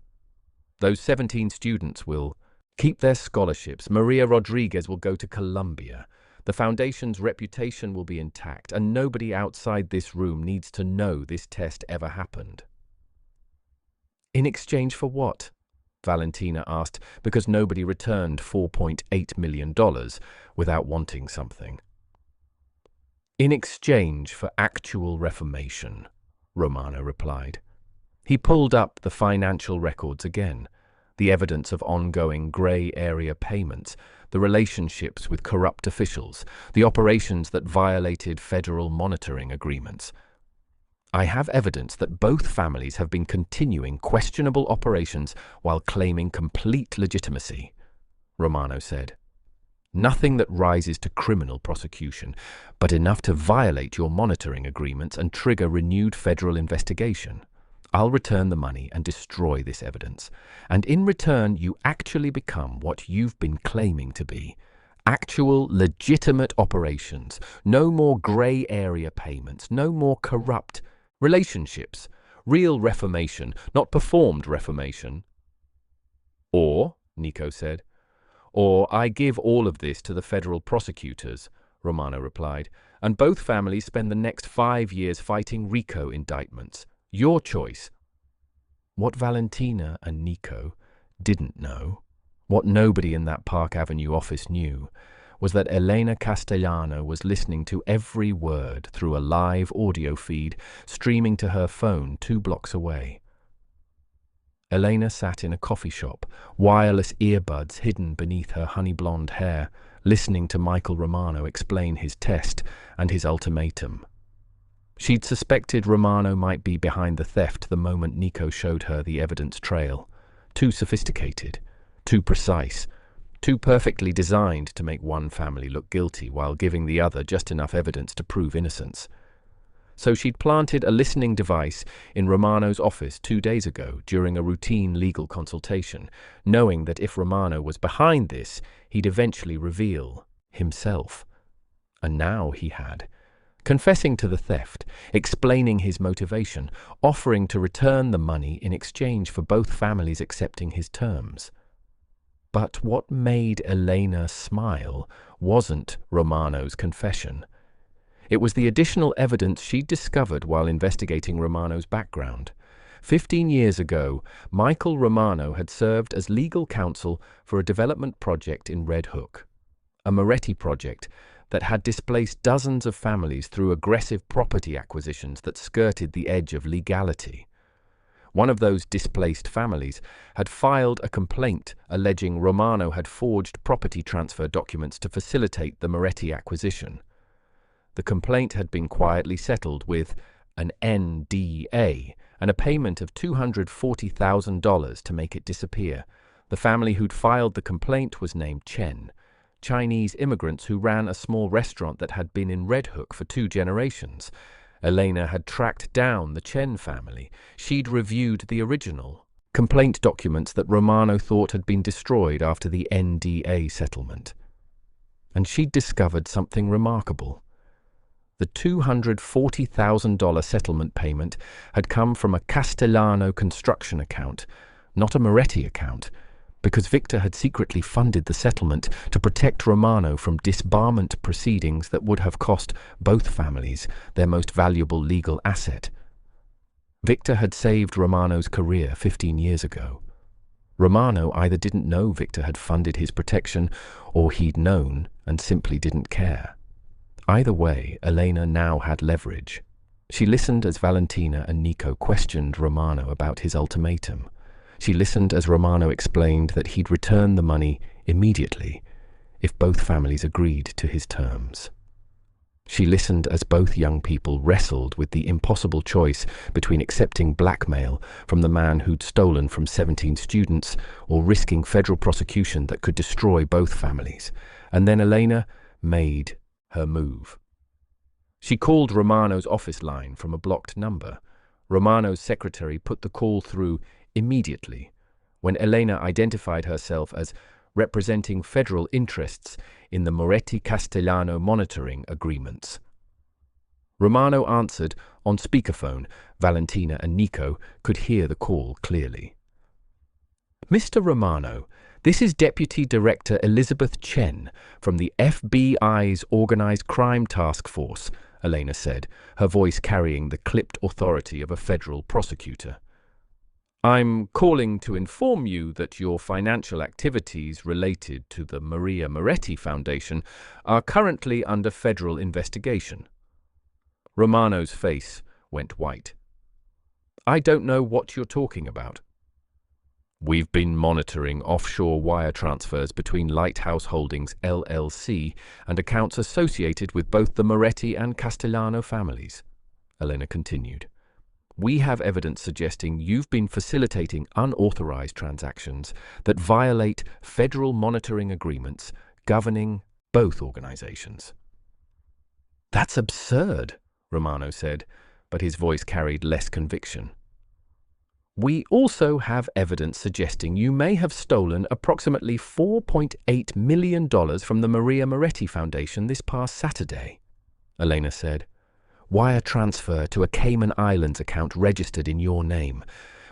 Those 17 students will keep their scholarships. Maria Rodriguez will go to Columbia. The foundation's reputation will be intact, and nobody outside this room needs to know this test ever happened. In exchange for what? Valentina asked, because nobody returned $4.8 million without wanting something. In exchange for actual reformation, Romano replied. He pulled up the financial records again, the evidence of ongoing grey area payments, the relationships with corrupt officials, the operations that violated federal monitoring agreements. I have evidence that both families have been continuing questionable operations while claiming complete legitimacy, Romano said. Nothing that rises to criminal prosecution, but enough to violate your monitoring agreements and trigger renewed federal investigation. I'll return the money and destroy this evidence. And in return, you actually become what you've been claiming to be. Actual, legitimate operations. No more grey area payments. No more corrupt relationships. Real reformation, not performed reformation. Or, Nico said, or I give all of this to the federal prosecutors, Romano replied, and both families spend the next 5 years fighting RICO indictments. Your choice. What Valentina and Nico didn't know, what nobody in that Park Avenue office knew, was that Elena Castellano was listening to every word through a live audio feed streaming to her phone 2 blocks away. Elena sat in a coffee shop, wireless earbuds hidden beneath her honey-blonde hair, listening to Michael Romano explain his test and his ultimatum. She'd suspected Romano might be behind the theft the moment Nico showed her the evidence trail. Too sophisticated, too precise, too perfectly designed to make one family look guilty while giving the other just enough evidence to prove innocence. So she'd planted a listening device in Romano's office 2 days ago during a routine legal consultation, knowing that if Romano was behind this, he'd eventually reveal himself. And now he had confessing to the theft, explaining his motivation, offering to return the money in exchange for both families accepting his terms. But what made Elena smile wasn't Romano's confession. It was the additional evidence she'd discovered while investigating Romano's background. 15 years ago, Michael Romano had served as legal counsel for a development project in Red Hook, a Moretti project that had displaced dozens of families through aggressive property acquisitions that skirted the edge of legality. One of those displaced families had filed a complaint alleging Romano had forged property transfer documents to facilitate the Moretti acquisition. The complaint had been quietly settled with an NDA and a payment of $240,000 to make it disappear. The family who'd filed the complaint was named Chen, Chinese immigrants who ran a small restaurant that had been in Red Hook for 2 generations. Elena had tracked down the Chen family. She'd reviewed the original complaint documents that Romano thought had been destroyed after the NDA settlement. And she'd discovered something remarkable. The $240,000 settlement payment had come from a Castellano construction account, not a Moretti account, because Victor had secretly funded the settlement to protect Romano from disbarment proceedings that would have cost both families their most valuable legal asset. Victor had saved Romano's career 15 years ago. Romano either didn't know Victor had funded his protection, or he'd known and simply didn't care. Either way, Elena now had leverage. She listened as Valentina and Nico questioned Romano about his ultimatum. She listened as Romano explained that he'd return the money immediately if both families agreed to his terms. She listened as both young people wrestled with the impossible choice between accepting blackmail from the man who'd stolen from 17 students or risking federal prosecution that could destroy both families. And then Elena made her move. She called Romano's office line from a blocked number. Romano's secretary put the call through immediately when Elena identified herself as representing federal interests in the Moretti-Castellano monitoring agreements. Romano answered on speakerphone. Valentina and Nico could hear the call clearly. Mr. Romano, this is Deputy Director Elizabeth Chen from the FBI's Organized Crime Task Force, Elena said, her voice carrying the clipped authority of a federal prosecutor. I'm calling to inform you that your financial activities related to the Maria Moretti Foundation are currently under federal investigation. Romano's face went white. I don't know what you're talking about. We've been monitoring offshore wire transfers between Lighthouse Holdings LLC and accounts associated with both the Moretti and Castellano families, Elena continued. We have evidence suggesting you've been facilitating unauthorized transactions that violate federal monitoring agreements governing both organizations. That's absurd, Romano said, but his voice carried less conviction. We also have evidence suggesting you may have stolen approximately $4.8 million from the Maria Moretti Foundation this past Saturday, Elena said. Wire transfer to a Cayman Islands account registered in your name.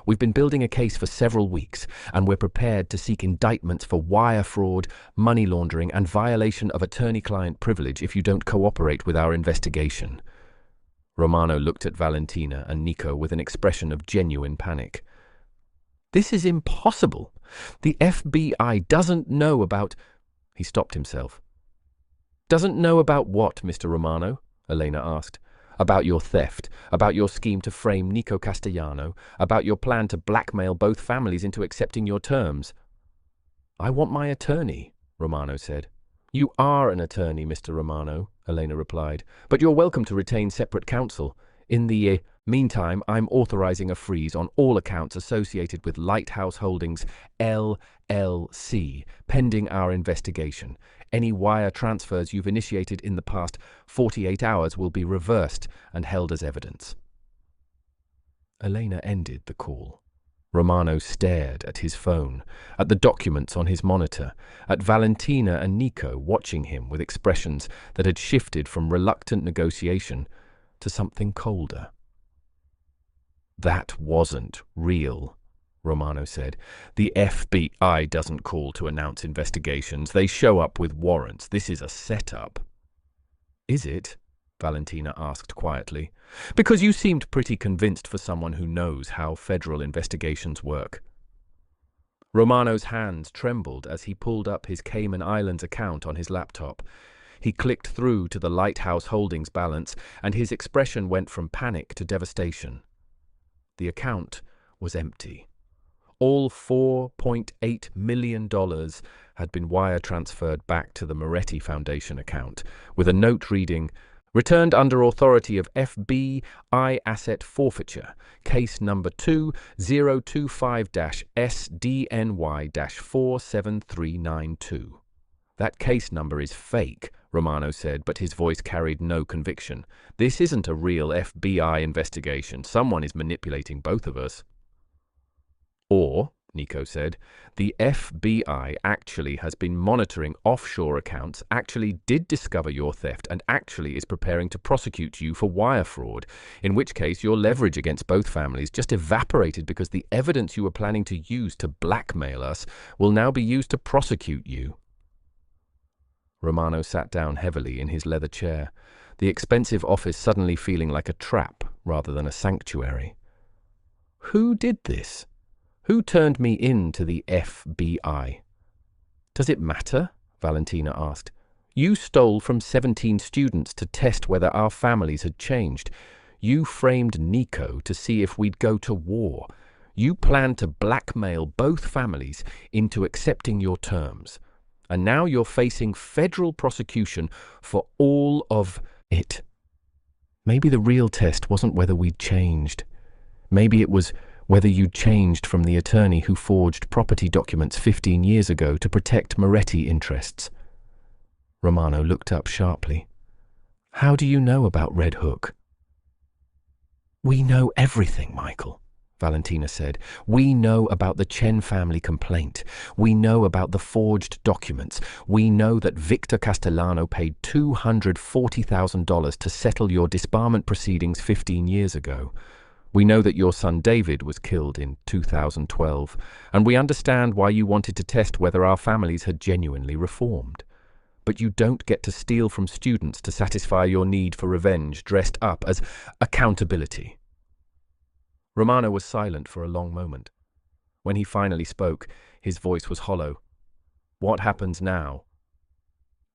We've been building a case for several weeks, and we're prepared to seek indictments for wire fraud, money laundering, and violation of attorney-client privilege if you don't cooperate with our investigation. Romano looked at Valentina and Nico with an expression of genuine panic. This is impossible. The FBI doesn't know about... He stopped himself. Doesn't know about what, Mr. Romano? Elena asked. About your theft, about your scheme to frame Nico Castellano, about your plan to blackmail both families into accepting your terms. I want my attorney, Romano said. You are an attorney, Mr. Romano, Elena replied, but you're welcome to retain separate counsel. In the meantime, I'm authorizing a freeze on all accounts associated with Lighthouse Holdings LLC, pending our investigation. Any wire transfers you've initiated in the past 48 hours will be reversed and held as evidence. Elena ended the call. Romano stared at his phone, at the documents on his monitor, at Valentina and Nico watching him with expressions that had shifted from reluctant negotiation to something colder. "That wasn't real," Romano said. "The FBI doesn't call to announce investigations. They show up with warrants. This is a setup." "Is it?" Valentina asked quietly. "Because you seemed pretty convinced for someone who knows how federal investigations work." Romano's hands trembled as he pulled up his Cayman Islands account on his laptop. He clicked through to the Lighthouse Holdings balance, and his expression went from panic to devastation. The account was empty. All $4.8 million had been wire transferred back to the Moretti Foundation account, with a note reading, "Returned under authority of FBI Asset Forfeiture, case number 2025-SDNY-47392. "That case number is fake," Romano said, but his voice carried no conviction. "This isn't a real FBI investigation. Someone is manipulating both of us." "Or," Nico said, "the FBI actually has been monitoring offshore accounts, actually did discover your theft, and actually is preparing to prosecute you for wire fraud, in which case your leverage against both families just evaporated because the evidence you were planning to use to blackmail us will now be used to prosecute you." Romano sat down heavily in his leather chair, the expensive office suddenly feeling like a trap rather than a sanctuary. "Who did this? Who turned me in to the FBI?" "Does it matter?" Valentina asked. "You stole from 17 students to test whether our families had changed. You framed Nico to see if we'd go to war. You planned to blackmail both families into accepting your terms. And now you're facing federal prosecution for all of it." Maybe the real test wasn't whether we'd changed. Maybe it was whether you'd changed from the attorney who forged property documents 15 years ago to protect Moretti interests. Romano looked up sharply. "How do you know about Red Hook?" "We know everything, Michael," Valentina said. "We know about the Chen family complaint. We know about the forged documents. We know that Victor Castellano paid $240,000 to settle your disbarment proceedings 15 years ago. We know that your son David was killed in 2012, and we understand why you wanted to test whether our families had genuinely reformed. But you don't get to steal from students to satisfy your need for revenge dressed up as accountability." Romano was silent for a long moment. When he finally spoke, his voice was hollow. "What happens now?"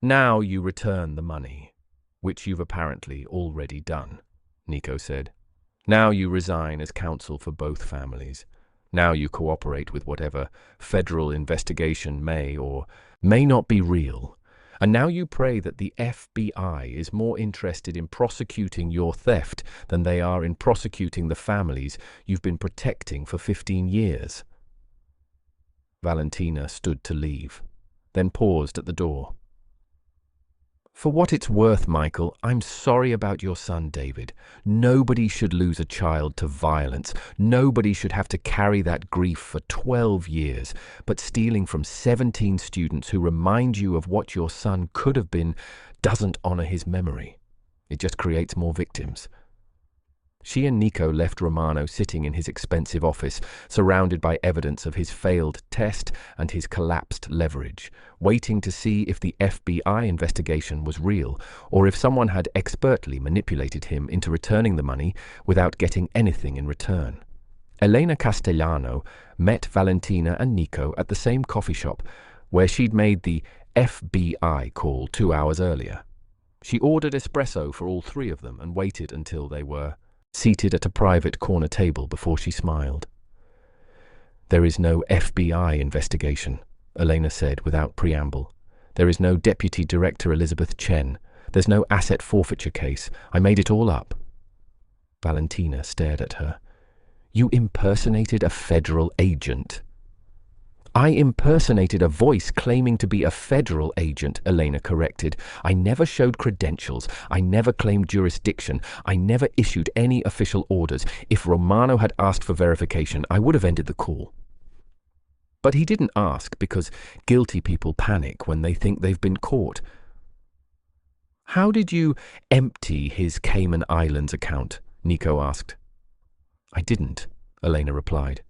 "Now you return the money, which you've apparently already done," Nico said. "Now you resign as counsel for both families. Now you cooperate with whatever federal investigation may or may not be real. And now you pray that the FBI is more interested in prosecuting your theft than they are in prosecuting the families you've been protecting for 15 years. Valentina stood to leave, then paused at the door. "For what it's worth, Michael, I'm sorry about your son, David. Nobody should lose a child to violence. Nobody should have to carry that grief for 12 years. But stealing from 17 students who remind you of what your son could have been doesn't honor his memory. It just creates more victims." She and Nico left Romano sitting in his expensive office, surrounded by evidence of his failed test and his collapsed leverage, waiting to see if the FBI investigation was real, or if someone had expertly manipulated him into returning the money without getting anything in return. Elena Castellano met Valentina and Nico at the same coffee shop where she'd made the FBI call 2 hours earlier. She ordered espresso for all three of them and waited until they were seated at a private corner table before she smiled. "There is no FBI investigation," Elena said without preamble. "There is no Deputy Director Elizabeth Chen. There's no asset forfeiture case. I made it all up." Valentina stared at her. "You impersonated a federal agent." I impersonated a voice claiming to be a federal agent, Elena corrected. I never showed credentials. I never claimed jurisdiction. I never issued any official orders. If Romano had asked for verification, I would have ended the call. But he didn't ask because guilty people panic when they think they've been caught. How did you empty his Cayman Islands account? Nico asked. I didn't, Elena replied.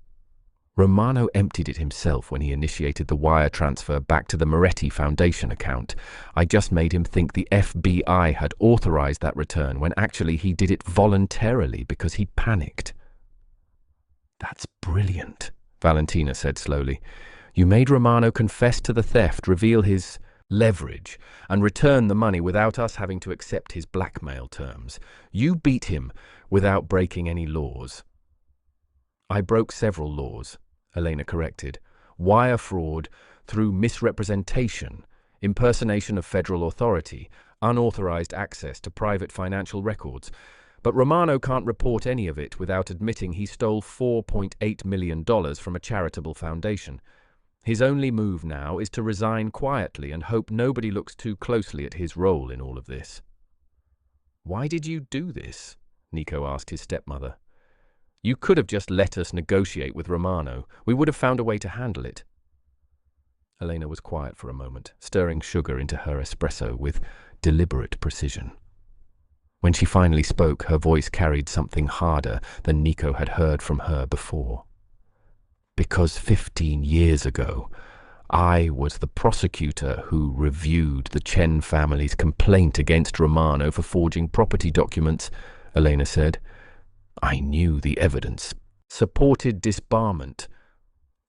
Romano emptied it himself when he initiated the wire transfer back to the Moretti Foundation account. I just made him think the FBI had authorized that return when actually he did it voluntarily because he panicked. That's brilliant, Valentina said slowly. You made Romano confess to the theft, reveal his leverage, and return the money without us having to accept his blackmail terms. You beat him without breaking any laws. I broke several laws, Elena corrected. Wire fraud through misrepresentation, impersonation of federal authority, unauthorized access to private financial records. But Romano can't report any of it without admitting he stole $4.8 million from a charitable foundation. His only move now is to resign quietly and hope nobody looks too closely at his role in all of this. Why did you do this? Nico asked his stepmother. You could have just let us negotiate with Romano. We would have found a way to handle it. Elena was quiet for a moment, stirring sugar into her espresso with deliberate precision. When she finally spoke, her voice carried something harder than Nico had heard from her before. Because 15 years ago, I was the prosecutor who reviewed the Chen family's complaint against Romano for forging property documents, Elena said. I knew the evidence supported disbarment.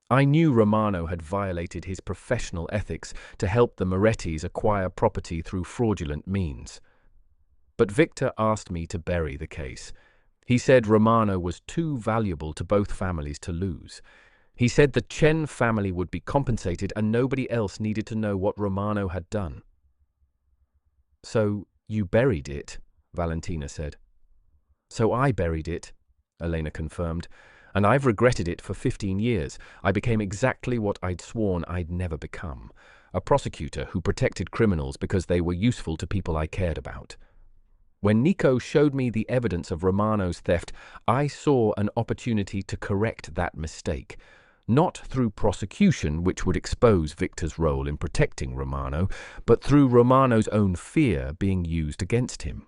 I knew Romano had violated his professional ethics to help the Morettis acquire property through fraudulent means. But Victor asked me to bury the case. He said Romano was too valuable to both families to lose. He said the Chen family would be compensated and nobody else needed to know what Romano had done. So you buried it, Valentina said. So I buried it, Elena confirmed, and I've regretted it for 15 years. I became exactly what I'd sworn I'd never become, a prosecutor who protected criminals because they were useful to people I cared about. When Nico showed me the evidence of Romano's theft, I saw an opportunity to correct that mistake, not through prosecution, which would expose Victor's role in protecting Romano, but through Romano's own fear being used against him.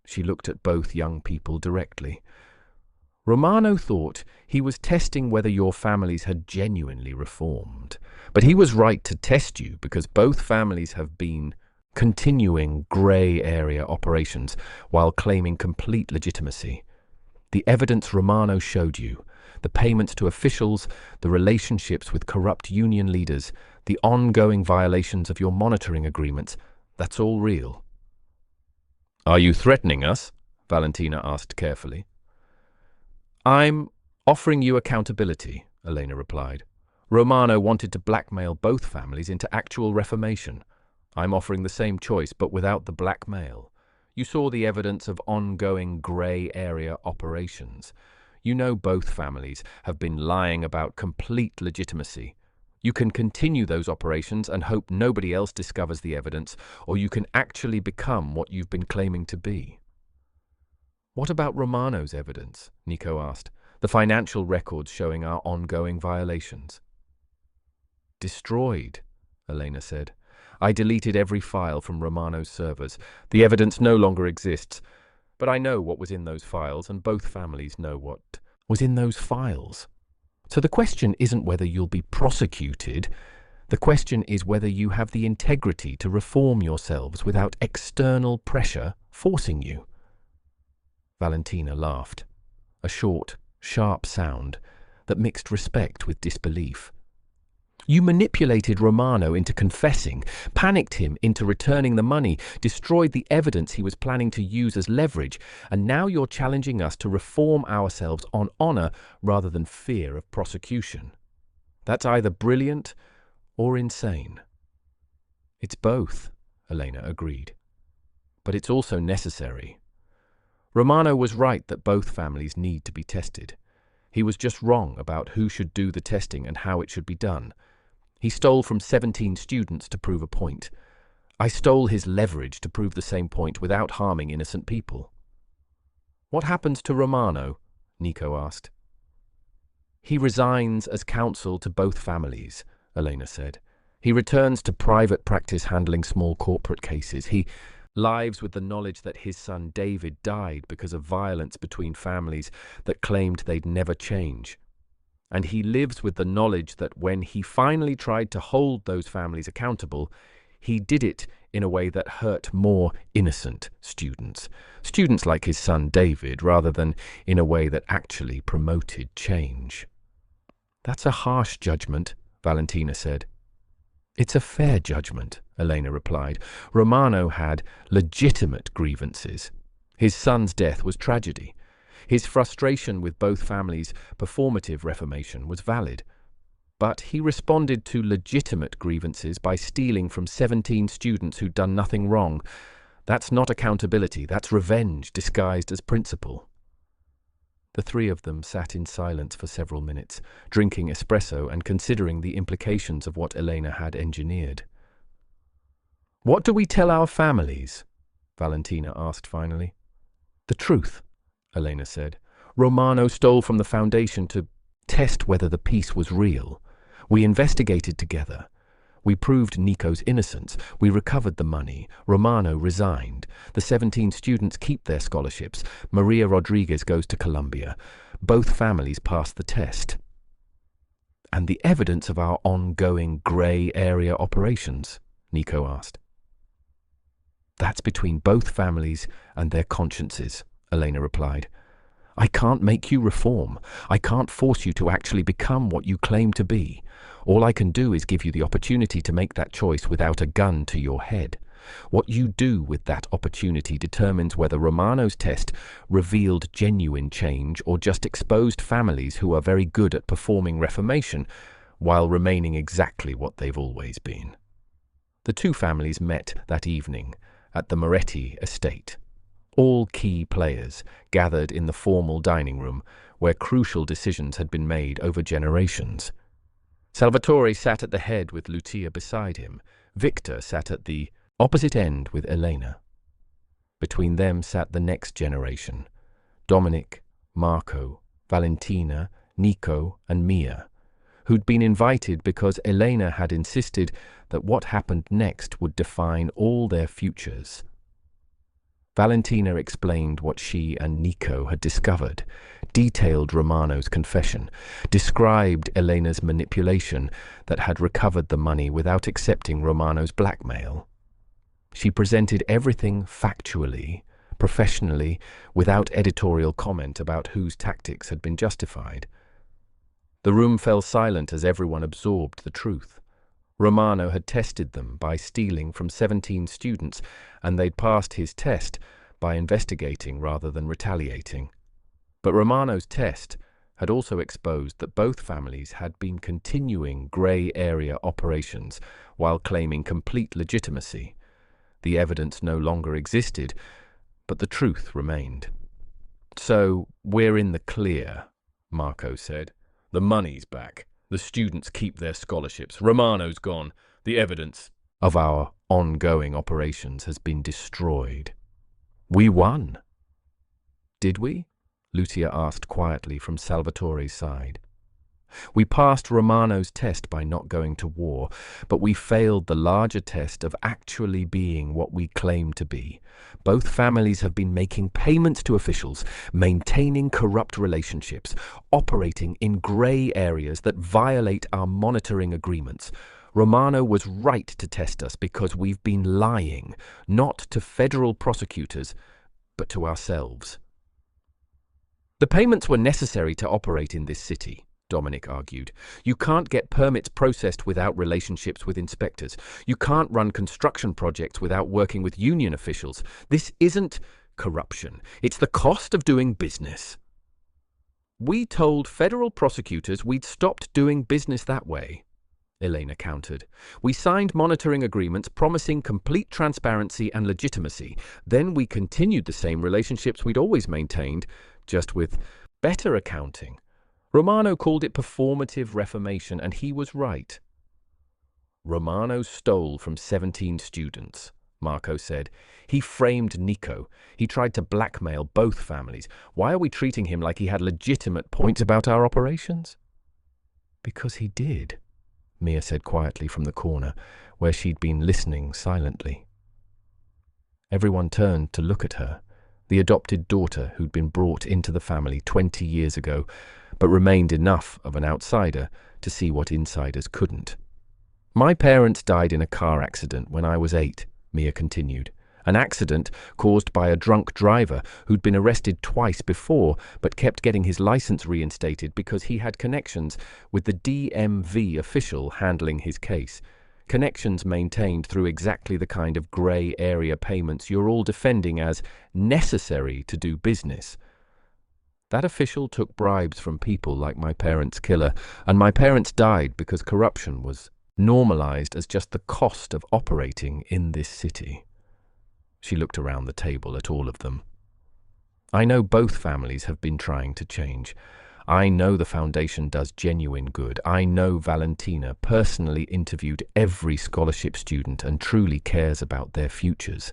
She looked at both young people directly. Romano thought he was testing whether your families had genuinely reformed, but he was right to test you because both families have been continuing grey area operations while claiming complete legitimacy. The evidence Romano showed you, the payments to officials, the relationships with corrupt union leaders, the ongoing violations of your monitoring agreements, that's all real. Are you threatening us? Valentina asked carefully. I'm offering you accountability, Elena replied. Romano wanted to blackmail both families into actual reformation. I'm offering the same choice, but without the blackmail. You saw the evidence of ongoing grey area operations. You know both families have been lying about complete legitimacy. You can continue those operations and hope nobody else discovers the evidence, or you can actually become what you've been claiming to be. What about Romano's evidence? Nico asked. The financial records showing our ongoing violations. Destroyed, Elena said. I deleted every file from Romano's servers. The evidence no longer exists, but I know what was in those files, and both families know what was in those files. So the question isn't whether you'll be prosecuted. The question is whether you have the integrity to reform yourselves without external pressure forcing you. Valentina laughed, a short, sharp sound that mixed respect with disbelief. You manipulated Romano into confessing, panicked him into returning the money, destroyed the evidence he was planning to use as leverage, and now you're challenging us to reform ourselves on honor rather than fear of prosecution. That's either brilliant or insane. It's both, Elena agreed. But it's also necessary. Romano was right that both families need to be tested. He was just wrong about who should do the testing and how it should be done. He stole from 17 students to prove a point. I stole his leverage to prove the same point without harming innocent people." "What happens to Romano?" Nico asked. "He resigns as counsel to both families," Elena said. "He returns to private practice handling small corporate cases. He lives with the knowledge that his son David died because of violence between families that claimed they'd never change. And he lives with the knowledge that when he finally tried to hold those families accountable, he did it in a way that hurt more innocent students. Students like his son David, rather than in a way that actually promoted change." "That's a harsh judgment," Valentina said. "It's a fair judgment," Elena replied. "Romano had legitimate grievances. His son's death was tragedy. His frustration with both families' performative reformation was valid. But he responded to legitimate grievances by stealing from 17 students who'd done nothing wrong. That's not accountability, that's revenge disguised as principle." The three of them sat in silence for several minutes, drinking espresso and considering the implications of what Elena had engineered. "What do we tell our families?" Valentina asked finally. "The truth," Elena said. "Romano stole from the foundation to test whether the piece was real. We investigated together. We proved Nico's innocence. We recovered the money. Romano resigned. The 17 students keep their scholarships. Maria Rodriguez goes to Colombia. Both families passed the test." "And the evidence of our ongoing grey area operations?" Nico asked. "That's between both families and their consciences," Elena replied. "I can't make you reform. I can't force you to actually become what you claim to be. All I can do is give you the opportunity to make that choice without a gun to your head. What you do with that opportunity determines whether Romano's test revealed genuine change or just exposed families who are very good at performing reformation while remaining exactly what they've always been." The two families met that evening at the Moretti estate. All key players gathered in the formal dining room where crucial decisions had been made over generations. Salvatore sat at the head with Lucia beside him. Victor sat at the opposite end with Elena. Between them sat the next generation: Dominic, Marco, Valentina, Nico, and Mia, who'd been invited because Elena had insisted that what happened next would define all their futures. Valentina explained what she and Nico had discovered, detailed Romano's confession, described Elena's manipulation that had recovered the money without accepting Romano's blackmail. She presented everything factually, professionally, without editorial comment about whose tactics had been justified. The room fell silent as everyone absorbed the truth. Romano had tested them by stealing from 17 students, and they'd passed his test by investigating rather than retaliating. But Romano's test had also exposed that both families had been continuing grey area operations while claiming complete legitimacy. The evidence no longer existed, but the truth remained. "So, we're in the clear," Marco said. "The money's back. The students keep their scholarships. Romano's gone. The evidence of our ongoing operations has been destroyed. We won." "Did we?" Lucia asked quietly from Salvatore's side. "We passed Romano's test by not going to war, but we failed the larger test of actually being what we claim to be. Both families have been making payments to officials, maintaining corrupt relationships, operating in grey areas that violate our monitoring agreements. Romano was right to test us because we've been lying, not to federal prosecutors, but to ourselves." "The payments were necessary to operate in this city," Dominic argued. "You can't get permits processed without relationships with inspectors. You can't run construction projects without working with union officials. This isn't corruption. It's the cost of doing business." "We told federal prosecutors we'd stopped doing business that way," Elena countered. "We signed monitoring agreements promising complete transparency and legitimacy. Then we continued the same relationships we'd always maintained, just with better accounting. Romano called it performative reformation, and he was right. Romano stole from 17 students, Marco said. He framed Nico. He tried to blackmail both families. Why are we treating him like he had legitimate points about our operations? Because he did, Mia said quietly from the corner, where she'd been listening silently. Everyone turned to look at her, the adopted daughter who'd been brought into the family 20 years ago, but remained enough of an outsider to see what insiders couldn't. My parents died in a car accident when I was 8, Mia continued. An accident caused by a drunk driver who'd been arrested twice before, but kept getting his license reinstated because he had connections with the DMV official handling his case. Connections maintained through exactly the kind of grey area payments you're all defending as necessary to do business. That official took bribes from people like my parents' killer, and my parents died because corruption was normalized as just the cost of operating in this city. She looked around the table at all of them. I know both families have been trying to change. I know the foundation does genuine good. I know Valentina personally interviewed every scholarship student and truly cares about their futures.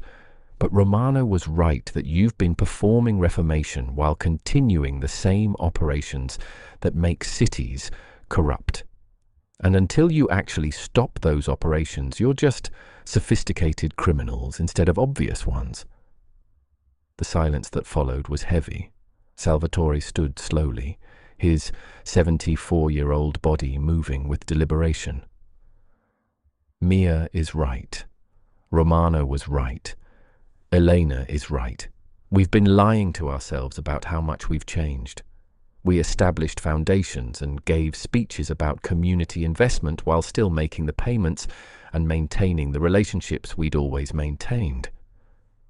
But Romano was right that you've been performing reformation while continuing the same operations that make cities corrupt. And until you actually stop those operations, you're just sophisticated criminals instead of obvious ones. The silence that followed was heavy. Salvatore stood slowly, his 74-year-old body moving with deliberation. Mia is right. Romano was right. Elena is right. We've been lying to ourselves about how much we've changed. We established foundations and gave speeches about community investment while still making the payments and maintaining the relationships we'd always maintained.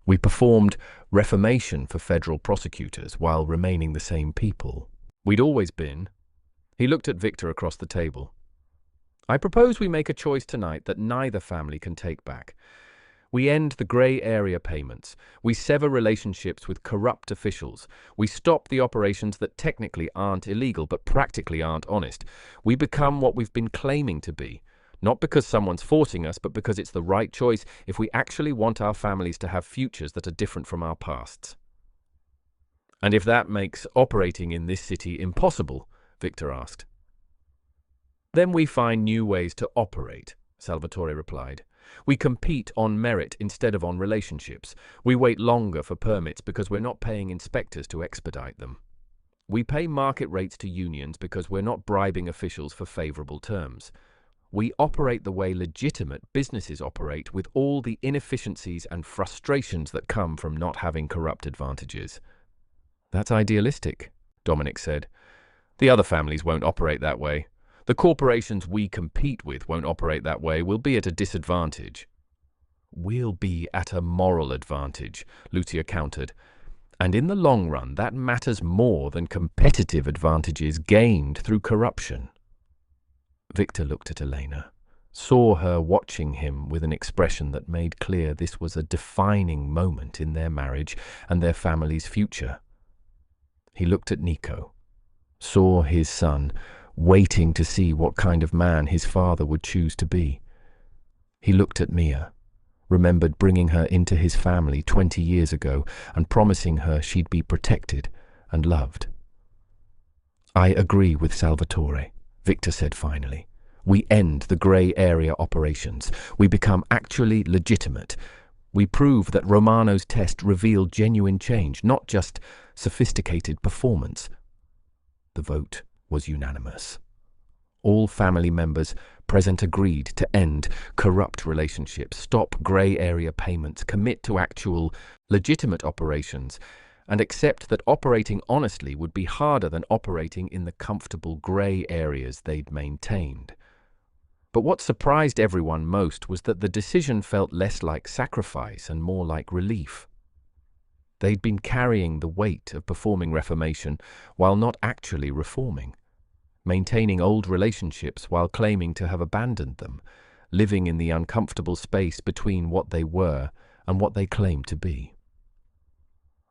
We performed reformation for federal prosecutors while remaining the same people we'd always been. He looked at Victor across the table. I propose we make a choice tonight that neither family can take back. We end the grey area payments. We sever relationships with corrupt officials. We stop the operations that technically aren't illegal but practically aren't honest. We become what we've been claiming to be, not because someone's forcing us, but because it's the right choice if we actually want our families to have futures that are different from our pasts. And if that makes operating in this city impossible, Victor asked. Then we find new ways to operate, Salvatore replied. We compete on merit instead of on relationships. We wait longer for permits because we're not paying inspectors to expedite them. We pay market rates to unions because we're not bribing officials for favorable terms. We operate the way legitimate businesses operate, with all the inefficiencies and frustrations that come from not having corrupt advantages. That's idealistic, Dominic said. The other families won't operate that way. The corporations we compete with won't operate that way. We'll be at a disadvantage. We'll be at a moral advantage, Lucia countered. And in the long run, that matters more than competitive advantages gained through corruption. Victor looked at Elena, saw her watching him with an expression that made clear this was a defining moment in their marriage and their family's future. He looked at Nico, saw his son, waiting to see what kind of man his father would choose to be. He looked at Mia, remembered bringing her into his family 20 years ago and promising her she'd be protected and loved. I agree with Salvatore, Victor said finally. We end the grey area operations. We become actually legitimate. We prove that Romano's test revealed genuine change, not just sophisticated performance. The vote was unanimous. All family members present agreed to end corrupt relationships, stop grey area payments, commit to actual legitimate operations, and accept that operating honestly would be harder than operating in the comfortable grey areas they'd maintained. But what surprised everyone most was that the decision felt less like sacrifice and more like relief. They'd been carrying the weight of performing reformation while not actually reforming, maintaining old relationships while claiming to have abandoned them, living in the uncomfortable space between what they were and what they claimed to be.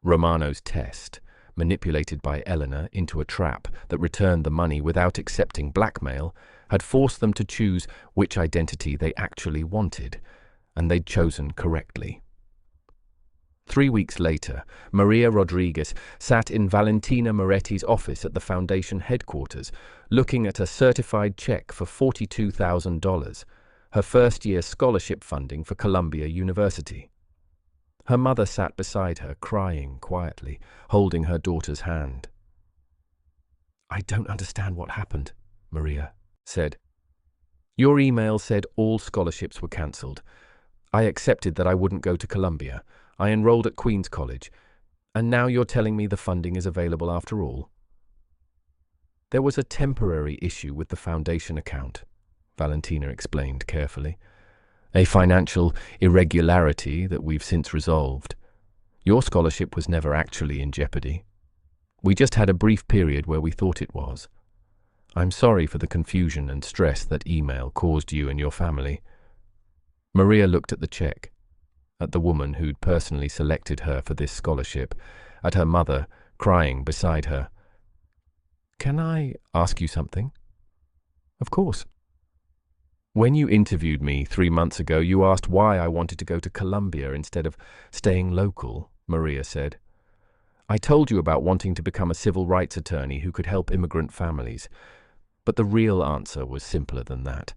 Romano's test manipulated by Eleanor into a trap that returned the money without accepting blackmail, had forced them to choose which identity they actually wanted, and they'd chosen correctly. 3 weeks later, Maria Rodriguez sat in Valentina Moretti's office at the foundation headquarters, looking at a certified check for $42,000, her first-year scholarship funding for Columbia University. Her mother sat beside her, crying quietly, holding her daughter's hand. "I don't understand what happened," Maria said. "Your email said all scholarships were cancelled. I accepted that I wouldn't go to Columbia. I enrolled at Queen's College, and now you're telling me the funding is available after all." "There was a temporary issue with the foundation account," Valentina explained carefully. "A financial irregularity that we've since resolved. Your scholarship was never actually in jeopardy. We just had a brief period where we thought it was. I'm sorry for the confusion and stress that email caused you and your family." Maria looked at the check, at the woman who'd personally selected her for this scholarship, at her mother crying beside her. "Can I ask you something?" "Of course." "When you interviewed me 3 months ago, you asked why I wanted to go to Columbia instead of staying local," Maria said. "I told you about wanting to become a civil rights attorney who could help immigrant families. But the real answer was simpler than that.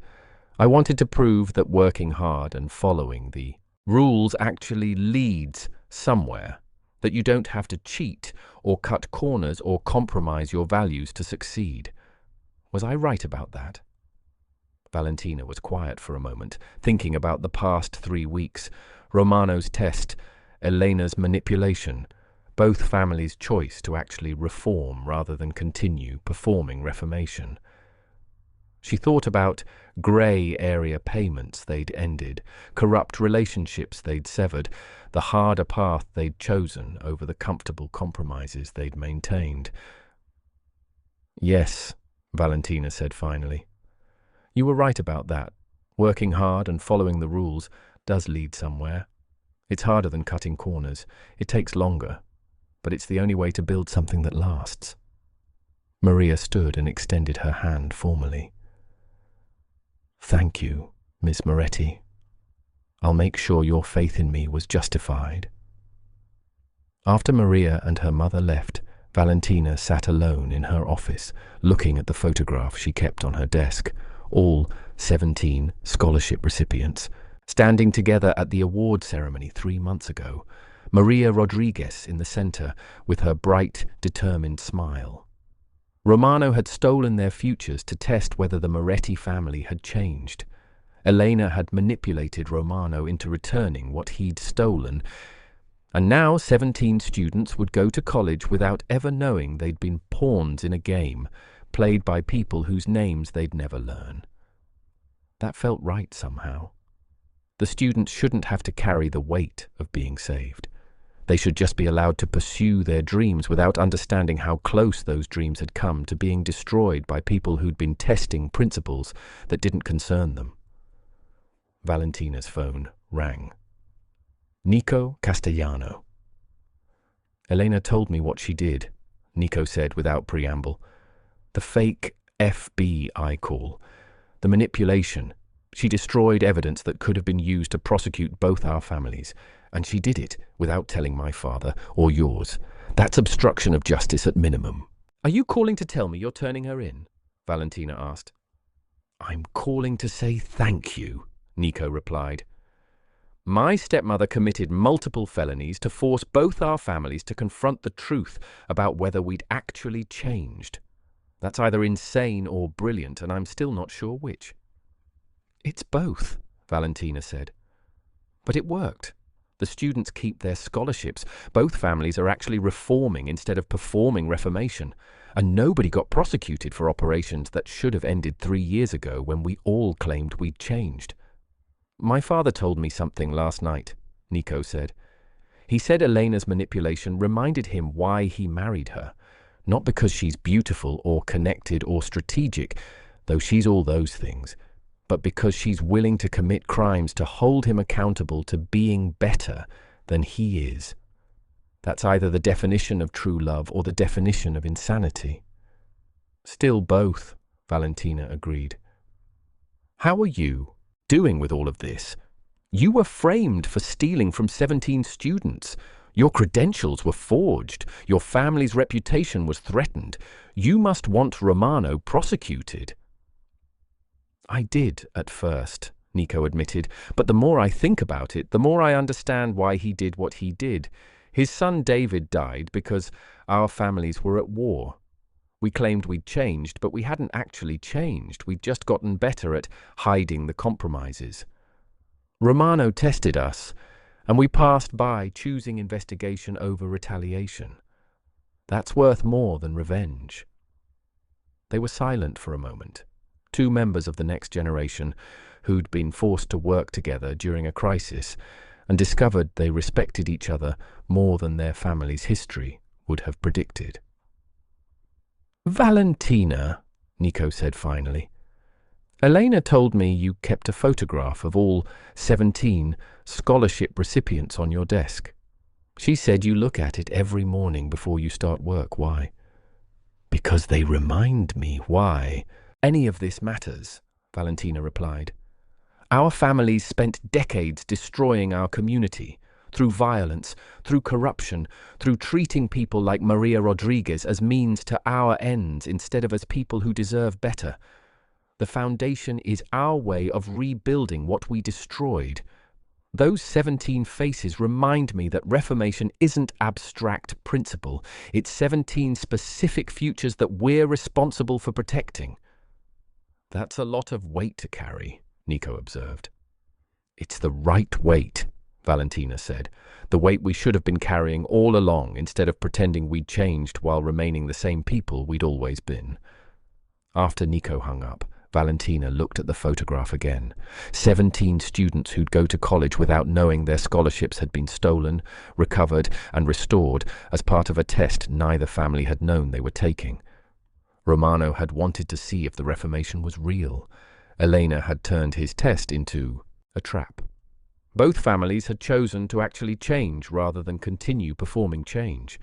I wanted to prove that working hard and following the rules actually leads somewhere, that you don't have to cheat or cut corners or compromise your values to succeed. Was I right about that?" Valentina was quiet for a moment, thinking about the past 3 weeks, Romano's test, Elena's manipulation, both families' choice to actually reform rather than continue performing reformation. She thought about grey area payments they'd ended, corrupt relationships they'd severed, the harder path they'd chosen over the comfortable compromises they'd maintained. "Yes," Valentina said finally. "You were right about that. Working hard and following the rules does lead somewhere. It's harder than cutting corners. It takes longer, but it's the only way to build something that lasts." Maria stood and extended her hand formally. "Thank you, Miss Moretti. I'll make sure your faith in me was justified." After Maria and her mother left, Valentina sat alone in her office, looking at the photograph she kept on her desk, all 17 scholarship recipients, standing together at the award ceremony 3 months ago, Maria Rodriguez in the center with her bright, determined smile. Romano had stolen their futures to test whether the Moretti family had changed. Elena had manipulated Romano into returning what he'd stolen, and now 17 students would go to college without ever knowing they'd been pawns in a game played by people whose names they'd never learn. That felt right somehow. The students shouldn't have to carry the weight of being saved. They should just be allowed to pursue their dreams without understanding how close those dreams had come to being destroyed by people who'd been testing principles that didn't concern them. Valentina's phone rang. Nico Castellano. "Elena told me what she did," Nico said without preamble. "The fake FBI call, the manipulation. She destroyed evidence that could have been used to prosecute both our families, and she did it without telling my father or yours. That's obstruction of justice at minimum." "Are you calling to tell me you're turning her in?" Valentina asked. "I'm calling to say thank you," Nico replied. "My stepmother committed multiple felonies to force both our families to confront the truth about whether we'd actually changed. That's either insane or brilliant, and I'm still not sure which." "It's both," Valentina said. "But it worked. The students keep their scholarships. Both families are actually reforming instead of performing reformation. And nobody got prosecuted for operations that should have ended 3 years ago when we all claimed we'd changed." "My father told me something last night," Nico said. "He said Elena's manipulation reminded him why he married her. Not because she's beautiful or connected or strategic, though she's all those things, but because she's willing to commit crimes to hold him accountable to being better than he is. That's either the definition of true love or the definition of insanity. Still both, Valentina agreed. How are you doing with all of this? You were framed for stealing from 17 students. Your credentials were forged. Your family's reputation was threatened. You must want Romano prosecuted. I did at first, Nico admitted, but the more I think about it, the more I understand why he did what he did. His son David died because our families were at war. We claimed we'd changed, but we hadn't actually changed. We'd just gotten better at hiding the compromises. Romano tested us, and we passed by, choosing investigation over retaliation. That's worth more than revenge. They were silent for a moment. Two members of the next generation who'd been forced to work together during a crisis and discovered they respected each other more than their family's history would have predicted. Valentina, Nico said finally, Elena told me you kept a photograph of all 17 scholarship recipients on your desk. She said you look at it every morning before you start work. Why? Because they remind me why. Any of this matters, Valentina replied. Our families spent decades destroying our community, through violence, through corruption, through treating people like Maria Rodriguez as means to our ends instead of as people who deserve better. The foundation is our way of rebuilding what we destroyed. Those 17 faces remind me that reformation isn't abstract principle. It's 17 specific futures that we're responsible for protecting. That's a lot of weight to carry, Nico observed. It's the right weight, Valentina said. The weight we should have been carrying all along instead of pretending we'd changed while remaining the same people we'd always been. After Nico hung up, Valentina looked at the photograph again. 17 students who'd go to college without knowing their scholarships had been stolen, recovered, and restored as part of a test neither family had known they were taking. Romano had wanted to see if the reformation was real. Elena had turned his test into a trap. Both families had chosen to actually change rather than continue performing change.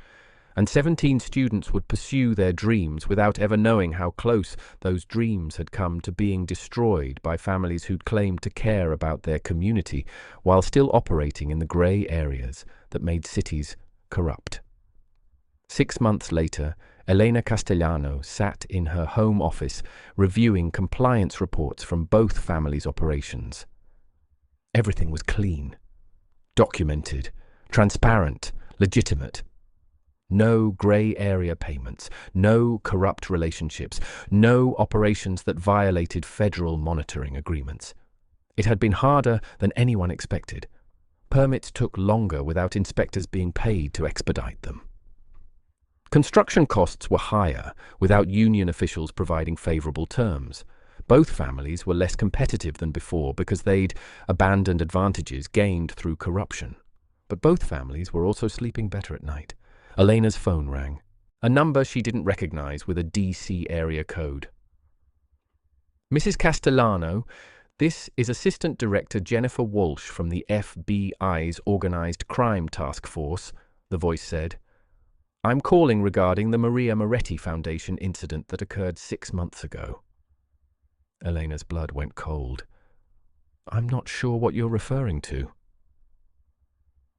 And 17 students would pursue their dreams without ever knowing how close those dreams had come to being destroyed by families who'd claimed to care about their community while still operating in the grey areas that made cities corrupt. 6 months later, Elena Castellano sat in her home office reviewing compliance reports from both families' operations. Everything was clean, documented, transparent, legitimate. No grey area payments, no corrupt relationships, no operations that violated federal monitoring agreements. It had been harder than anyone expected. Permits took longer without inspectors being paid to expedite them. Construction costs were higher without union officials providing favourable terms. Both families were less competitive than before because they'd abandoned advantages gained through corruption. But both families were also sleeping better at night. Elena's phone rang, a number she didn't recognize with a DC area code. Mrs. Castellano, this is Assistant Director Jennifer Walsh from the FBI's Organized Crime Task Force, the voice said. I'm calling regarding the Maria Moretti Foundation incident that occurred 6 months ago. Elena's blood went cold. I'm not sure what you're referring to.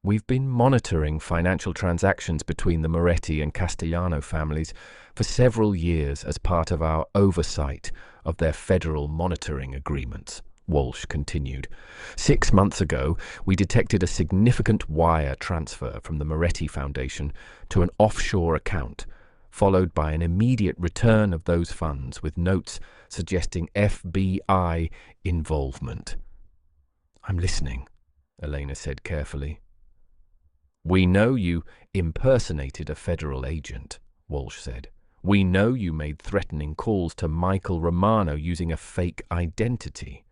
We've been monitoring financial transactions between the Moretti and Castellano families for several years as part of our oversight of their federal monitoring agreements, Walsh continued. 6 months ago, we detected a significant wire transfer from the Moretti Foundation to an offshore account, followed by an immediate return of those funds with notes suggesting FBI involvement. I'm listening, Elena said carefully. We know you impersonated a federal agent, Walsh said. We know you made threatening calls to Michael Romano using a fake identity.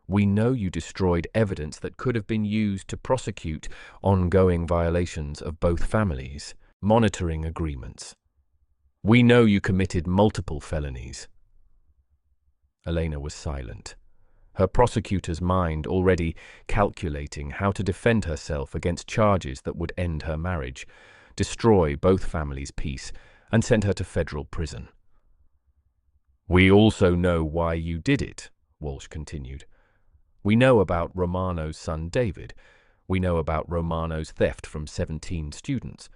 We know you destroyed evidence that could have been used to prosecute ongoing violations of both families' monitoring agreements. We know you committed multiple felonies. Elena was silent, her prosecutor's mind already calculating how to defend herself against charges that would end her marriage. destroy both families' peace, and send her to federal prison. "We also know why you did it," Walsh continued. "We know about Romano's son David. We know about Romano's theft from 17 students.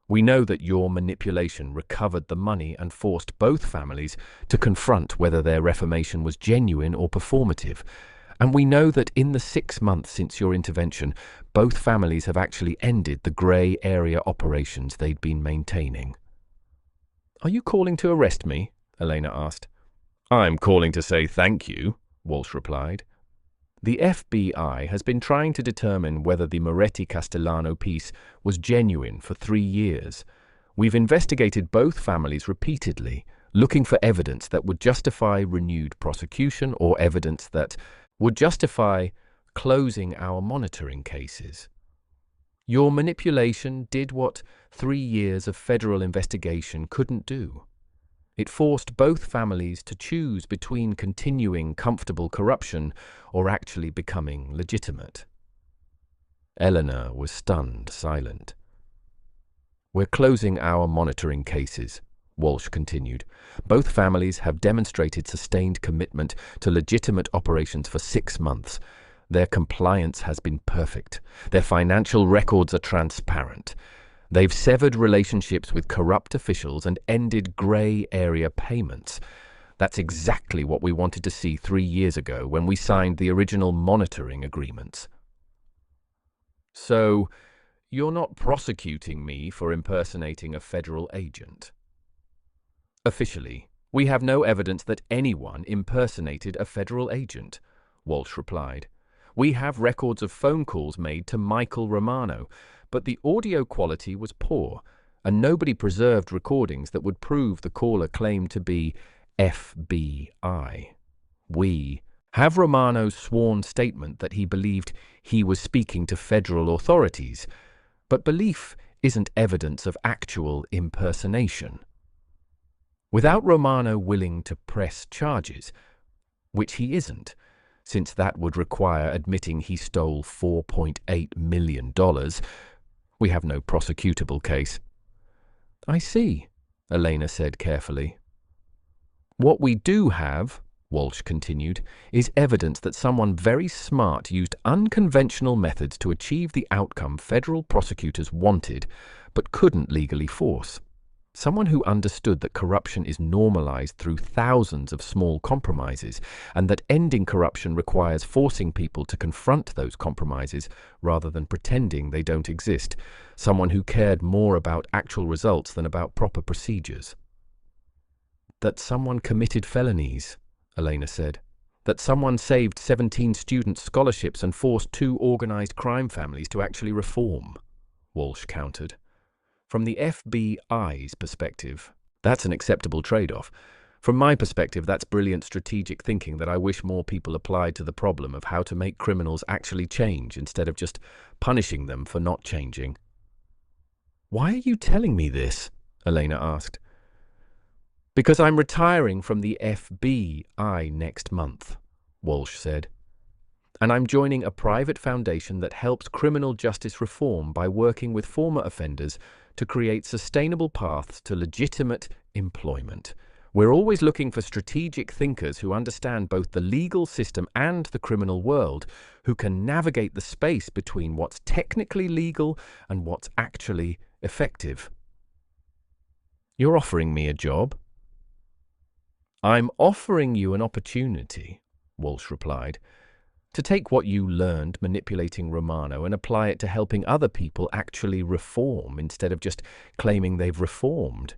We know that your manipulation recovered the money and forced both families to confront whether their reformation was genuine or performative. And we know that in the 6 months since your intervention, both families have actually ended the grey area operations they'd been maintaining." "Are you calling to arrest me?" Elena asked. "I'm calling to say thank you," Walsh replied. "The FBI has been trying to determine whether the Moretti Castellano piece was genuine for 3 years. We've investigated both families repeatedly, looking for evidence that would justify renewed prosecution or evidence that would justify closing our monitoring cases. Your manipulation did what 3 years of federal investigation couldn't do. It forced both families to choose between continuing comfortable corruption or actually becoming legitimate." Eleanor was stunned silent. "We're closing our monitoring cases," Walsh continued. "Both families have demonstrated sustained commitment to legitimate operations for 6 months. Their compliance has been perfect. Their financial records are transparent. They've severed relationships with corrupt officials and ended grey area payments. That's exactly what we wanted to see 3 years ago when we signed the original monitoring agreements." "So, you're not prosecuting me for impersonating a federal agent?" "Officially, we have no evidence that anyone impersonated a federal agent," Walsh replied. "We have records of phone calls made to Michael Romano, but the audio quality was poor, and nobody preserved recordings that would prove the caller claimed to be FBI. We have Romano's sworn statement that he believed he was speaking to federal authorities, but belief isn't evidence of actual impersonation. Without Romano willing to press charges, which he isn't, since that would require admitting he stole $4.8 million, we have no prosecutable case." "I see," Elena said carefully. "What we do have," Walsh continued, "is evidence that someone very smart used unconventional methods to achieve the outcome federal prosecutors wanted but couldn't legally force. Someone who understood that corruption is normalized through thousands of small compromises, and that ending corruption requires forcing people to confront those compromises rather than pretending they don't exist. Someone who cared more about actual results than about proper procedures." "That someone committed felonies," Elena said. "That someone saved 17 students' scholarships and forced 2 organized crime families to actually reform," Walsh countered. "From the FBI's perspective, that's an acceptable trade-off. From my perspective, that's brilliant strategic thinking that I wish more people applied to the problem of how to make criminals actually change instead of just punishing them for not changing." "Why are you telling me this?" Elena asked. "Because I'm retiring from the FBI next month," Walsh said. "And I'm joining a private foundation that helps criminal justice reform by working with former offenders to create sustainable paths to legitimate employment. We're always looking for strategic thinkers who understand both the legal system and the criminal world, who can navigate the space between what's technically legal and what's actually effective." "You're offering me a job?" "I'm offering you an opportunity," Walsh replied, "to take what you learned manipulating Romano and apply it to helping other people actually reform instead of just claiming they've reformed.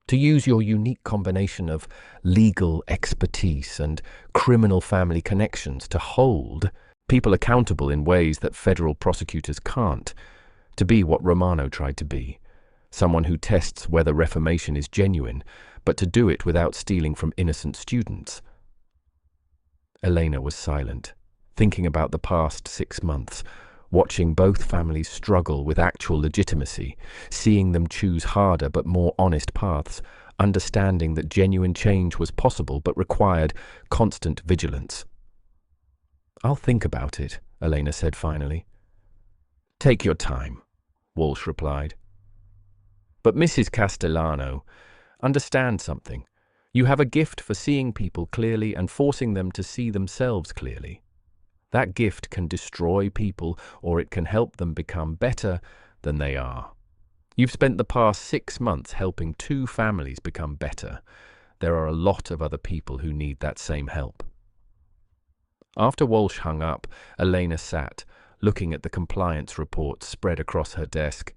To use your unique combination of legal expertise and criminal family connections to hold people accountable in ways that federal prosecutors can't. To be what Romano tried to be, someone who tests whether reformation is genuine, but to do it without stealing from innocent students." Elena was silent, thinking about the past 6 months, watching both families struggle with actual legitimacy, seeing them choose harder but more honest paths, understanding that genuine change was possible but required constant vigilance. "I'll think about it," Elena said finally. "Take your time," Walsh replied. But Mrs. Castellano, understand something. You have a gift for seeing people clearly and forcing them to see themselves clearly. That gift can destroy people, or it can help them become better than they are. You've spent the past 6 months helping 2 families become better. There are a lot of other people who need that same help. After Walsh hung up, Elena sat, looking at the compliance reports spread across her desk.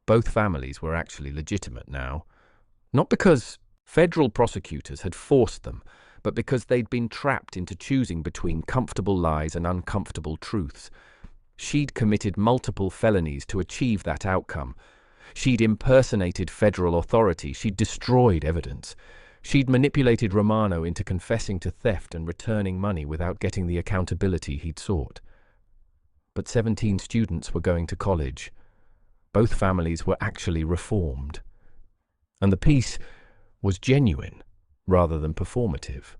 Both families were actually legitimate now. Not because federal prosecutors had forced them, but because they'd been trapped into choosing between comfortable lies and uncomfortable truths. She'd committed multiple felonies to achieve that outcome. She'd impersonated federal authority. She'd destroyed evidence. She'd manipulated Romano into confessing to theft and returning money without getting the accountability he'd sought. But 17 students were going to college. Both families were actually reformed. And the peace was genuine rather than performative.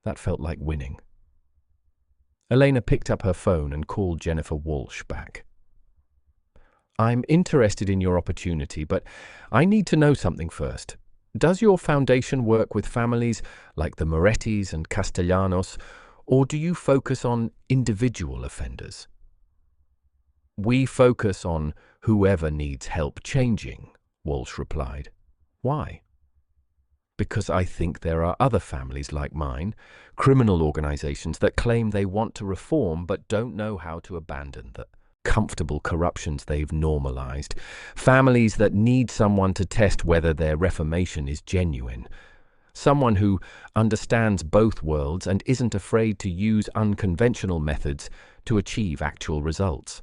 That felt like winning. Elena picked up her phone and called Jennifer Walsh back. I'm interested in your opportunity, but I need to know something first. Does your foundation work with families like the Morettis and Castellanos, or do you focus on individual offenders? We focus on whoever needs help changing, Walsh replied. Why? Because I think there are other families like mine, criminal organizations that claim they want to reform but don't know how to abandon the comfortable corruptions they've normalized. Families that need someone to test whether their reformation is genuine. Someone who understands both worlds and isn't afraid to use unconventional methods to achieve actual results.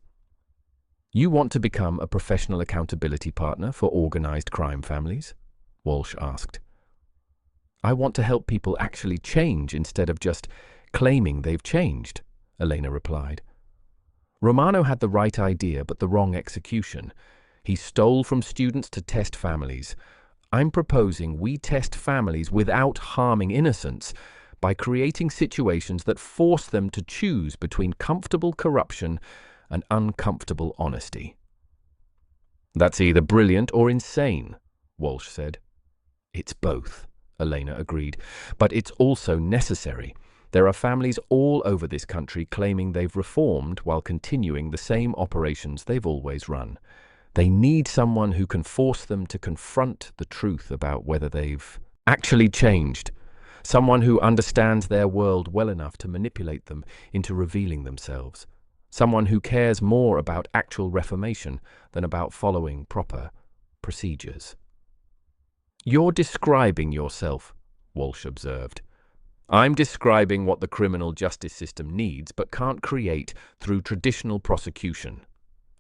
You want to become a professional accountability partner for organized crime families? Walsh asked. I want to help people actually change instead of just claiming they've changed, Elena replied. Romano had the right idea but the wrong execution. He stole from students to test families. I'm proposing we test families without harming innocents by creating situations that force them to choose between comfortable corruption and uncomfortable honesty. That's either brilliant or insane, Walsh said. It's both, Elena agreed, but it's also necessary. There are families all over this country claiming they've reformed while continuing the same operations they've always run. They need someone who can force them to confront the truth about whether they've actually changed. Someone who understands their world well enough to manipulate them into revealing themselves. Someone who cares more about actual reformation than about following proper procedures. You're describing yourself, Walsh observed. I'm describing what the criminal justice system needs but can't create through traditional prosecution,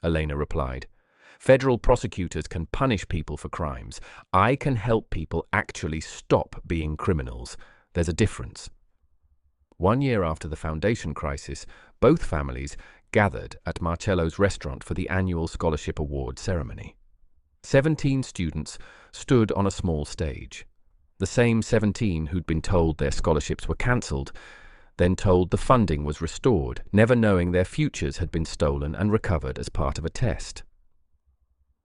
Elena replied. Federal prosecutors can punish people for crimes. I can help people actually stop being criminals. There's a difference. 1 year after the foundation crisis, both families gathered at Marcello's restaurant for the annual scholarship award ceremony. 17 students stood on a small stage. The same 17 who'd been told their scholarships were cancelled, then told the funding was restored, never knowing their futures had been stolen and recovered as part of a test.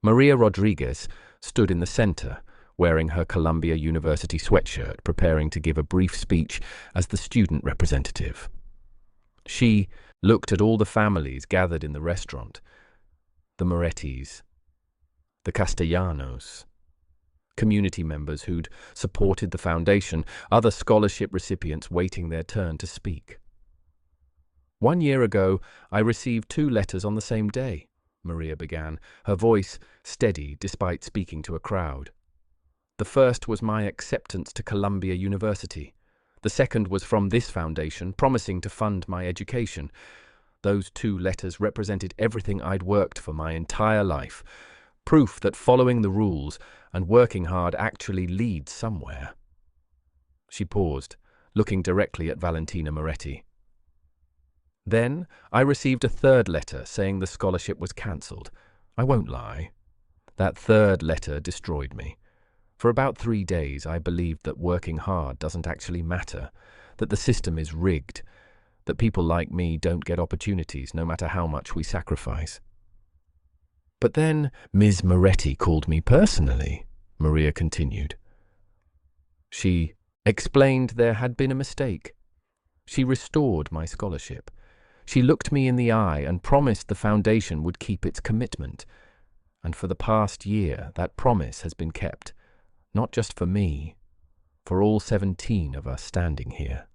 Maria Rodriguez stood in the center, wearing her Columbia University sweatshirt, preparing to give a brief speech as the student representative. She looked at all the families gathered in the restaurant, the Morettis, the Castellanos, community members who'd supported the foundation, other scholarship recipients waiting their turn to speak. 1 year ago, I received 2 letters on the same day, Maria began, her voice steady despite speaking to a crowd. The first was my acceptance to Columbia University. The second was from this foundation, promising to fund my education. Those 2 letters represented everything I'd worked for my entire life, proof that following the rules and working hard actually leads somewhere. She paused, looking directly at Valentina Moretti. Then I received a 3rd letter saying the scholarship was cancelled. I won't lie. That 3rd letter destroyed me. For about 3 days I believed that working hard doesn't actually matter, that the system is rigged, that people like me don't get opportunities no matter how much we sacrifice. But then Ms. Moretti called me personally, Maria continued. She explained there had been a mistake. She restored my scholarship. She looked me in the eye and promised the foundation would keep its commitment. And for the past year, that promise has been kept, not just for me, for all 17 of us standing here.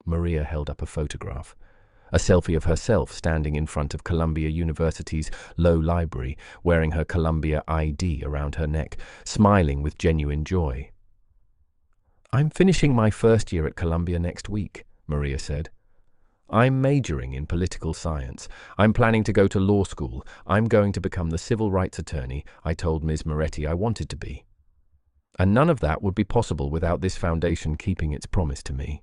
Maria held up a photograph, a selfie of herself standing in front of Columbia University's Low Library, wearing her Columbia ID around her neck, smiling with genuine joy. "I'm finishing my first year at Columbia next week," Maria said. "I'm majoring in political science. I'm planning to go to law school. I'm going to become the civil rights attorney I told Ms. Moretti I wanted to be. And none of that would be possible without this foundation keeping its promise to me."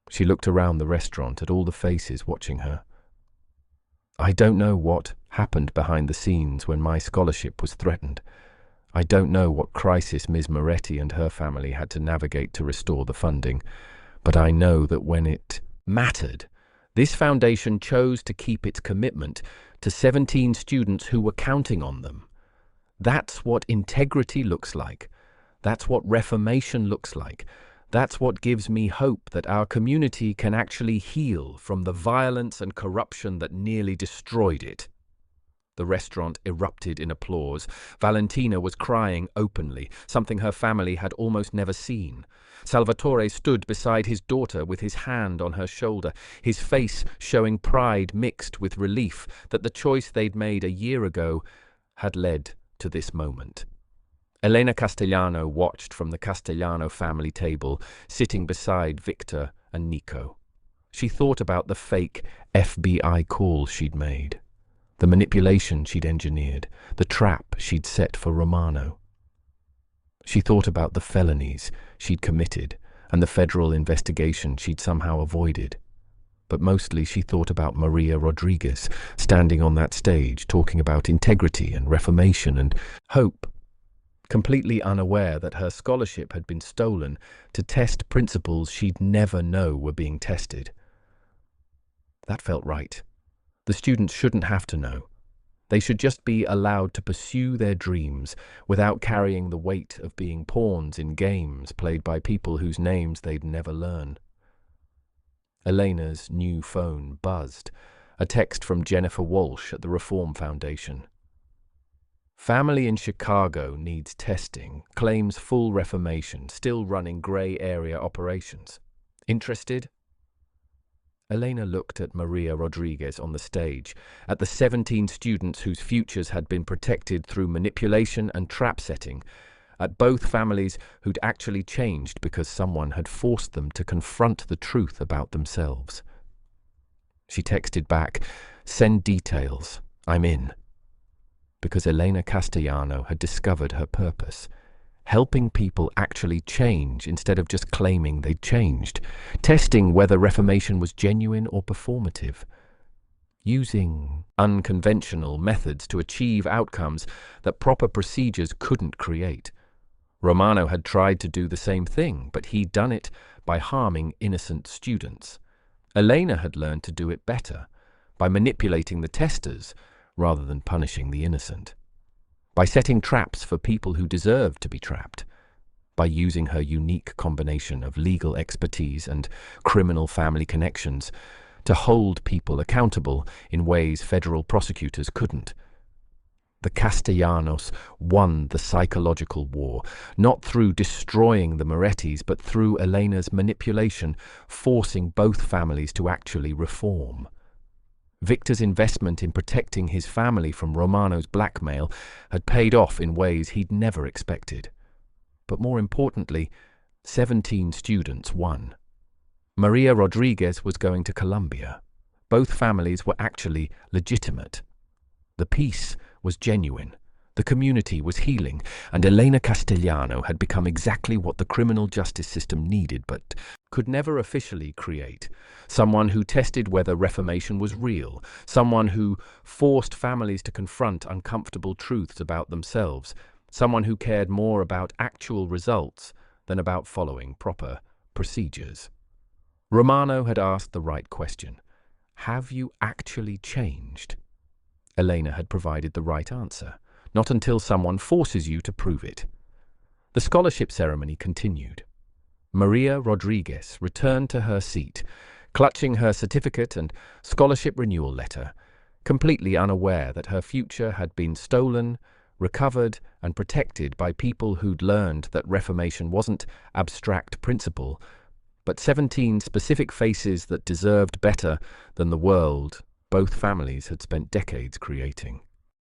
She looked around the restaurant at all the faces watching her. "I don't know what happened behind the scenes when my scholarship was threatened. I don't know what crisis Ms. Moretti and her family had to navigate to restore the funding, but I know that when it mattered, this foundation chose to keep its commitment to 17 students who were counting on them. That's what integrity looks like. That's what reformation looks like. That's what gives me hope that our community can actually heal from the violence and corruption that nearly destroyed it." The restaurant erupted in applause. Valentina was crying openly, something her family had almost never seen. Salvatore stood beside his daughter with his hand on her shoulder, his face showing pride mixed with relief that the choice they'd made a year ago had led to this moment. Elena Castellano watched from the Castellano family table, sitting beside Victor and Nico. She thought about the fake FBI call she'd made, the manipulation she'd engineered, the trap she'd set for Romano. She thought about the felonies she'd committed and the federal investigation she'd somehow avoided. But mostly she thought about Maria Rodriguez, standing on that stage, talking about integrity and reformation and hope, completely unaware that her scholarship had been stolen to test principles she'd never know were being tested. That felt right. The students shouldn't have to know. They should just be allowed to pursue their dreams without carrying the weight of being pawns in games played by people whose names they'd never learn. Elena's new phone buzzed, a text from Jennifer Walsh at the Reform Foundation. "Family in Chicago needs testing, claims full reformation, still running grey area operations. Interested?" Elena looked at Maria Rodriguez on the stage, at the 17 students whose futures had been protected through manipulation and trap setting, at both families who'd actually changed because someone had forced them to confront the truth about themselves. She texted back, "Send details, I'm in." Because Elena Castellano had discovered her purpose, helping people actually change instead of just claiming they'd changed, testing whether reformation was genuine or performative, using unconventional methods to achieve outcomes that proper procedures couldn't create. Romano had tried to do the same thing, but he'd done it by harming innocent students. Elena had learned to do it better, by manipulating the testers rather than punishing the innocent, by setting traps for people who deserved to be trapped, by using her unique combination of legal expertise and criminal family connections to hold people accountable in ways federal prosecutors couldn't. The Castellanos won the psychological war, not through destroying the Morettis, but through Elena's manipulation, forcing both families to actually reform. Victor's investment in protecting his family from Romano's blackmail had paid off in ways he'd never expected. But more importantly, 17 students won. Maria Rodriguez was going to Columbia. Both families were actually legitimate. The peace was genuine. The community was healing, and Elena Castellano had become exactly what the criminal justice system needed but could never officially create. Someone who tested whether reformation was real, someone who forced families to confront uncomfortable truths about themselves, someone who cared more about actual results than about following proper procedures. Romano had asked the right question. Have you actually changed? Elena had provided the right answer, not until someone forces you to prove it. The scholarship ceremony continued. Maria Rodriguez returned to her seat, clutching her certificate and scholarship renewal letter, completely unaware that her future had been stolen, recovered, and protected by people who'd learned that reformation wasn't abstract principle, but 17 specific faces that deserved better than the world both families had spent decades creating.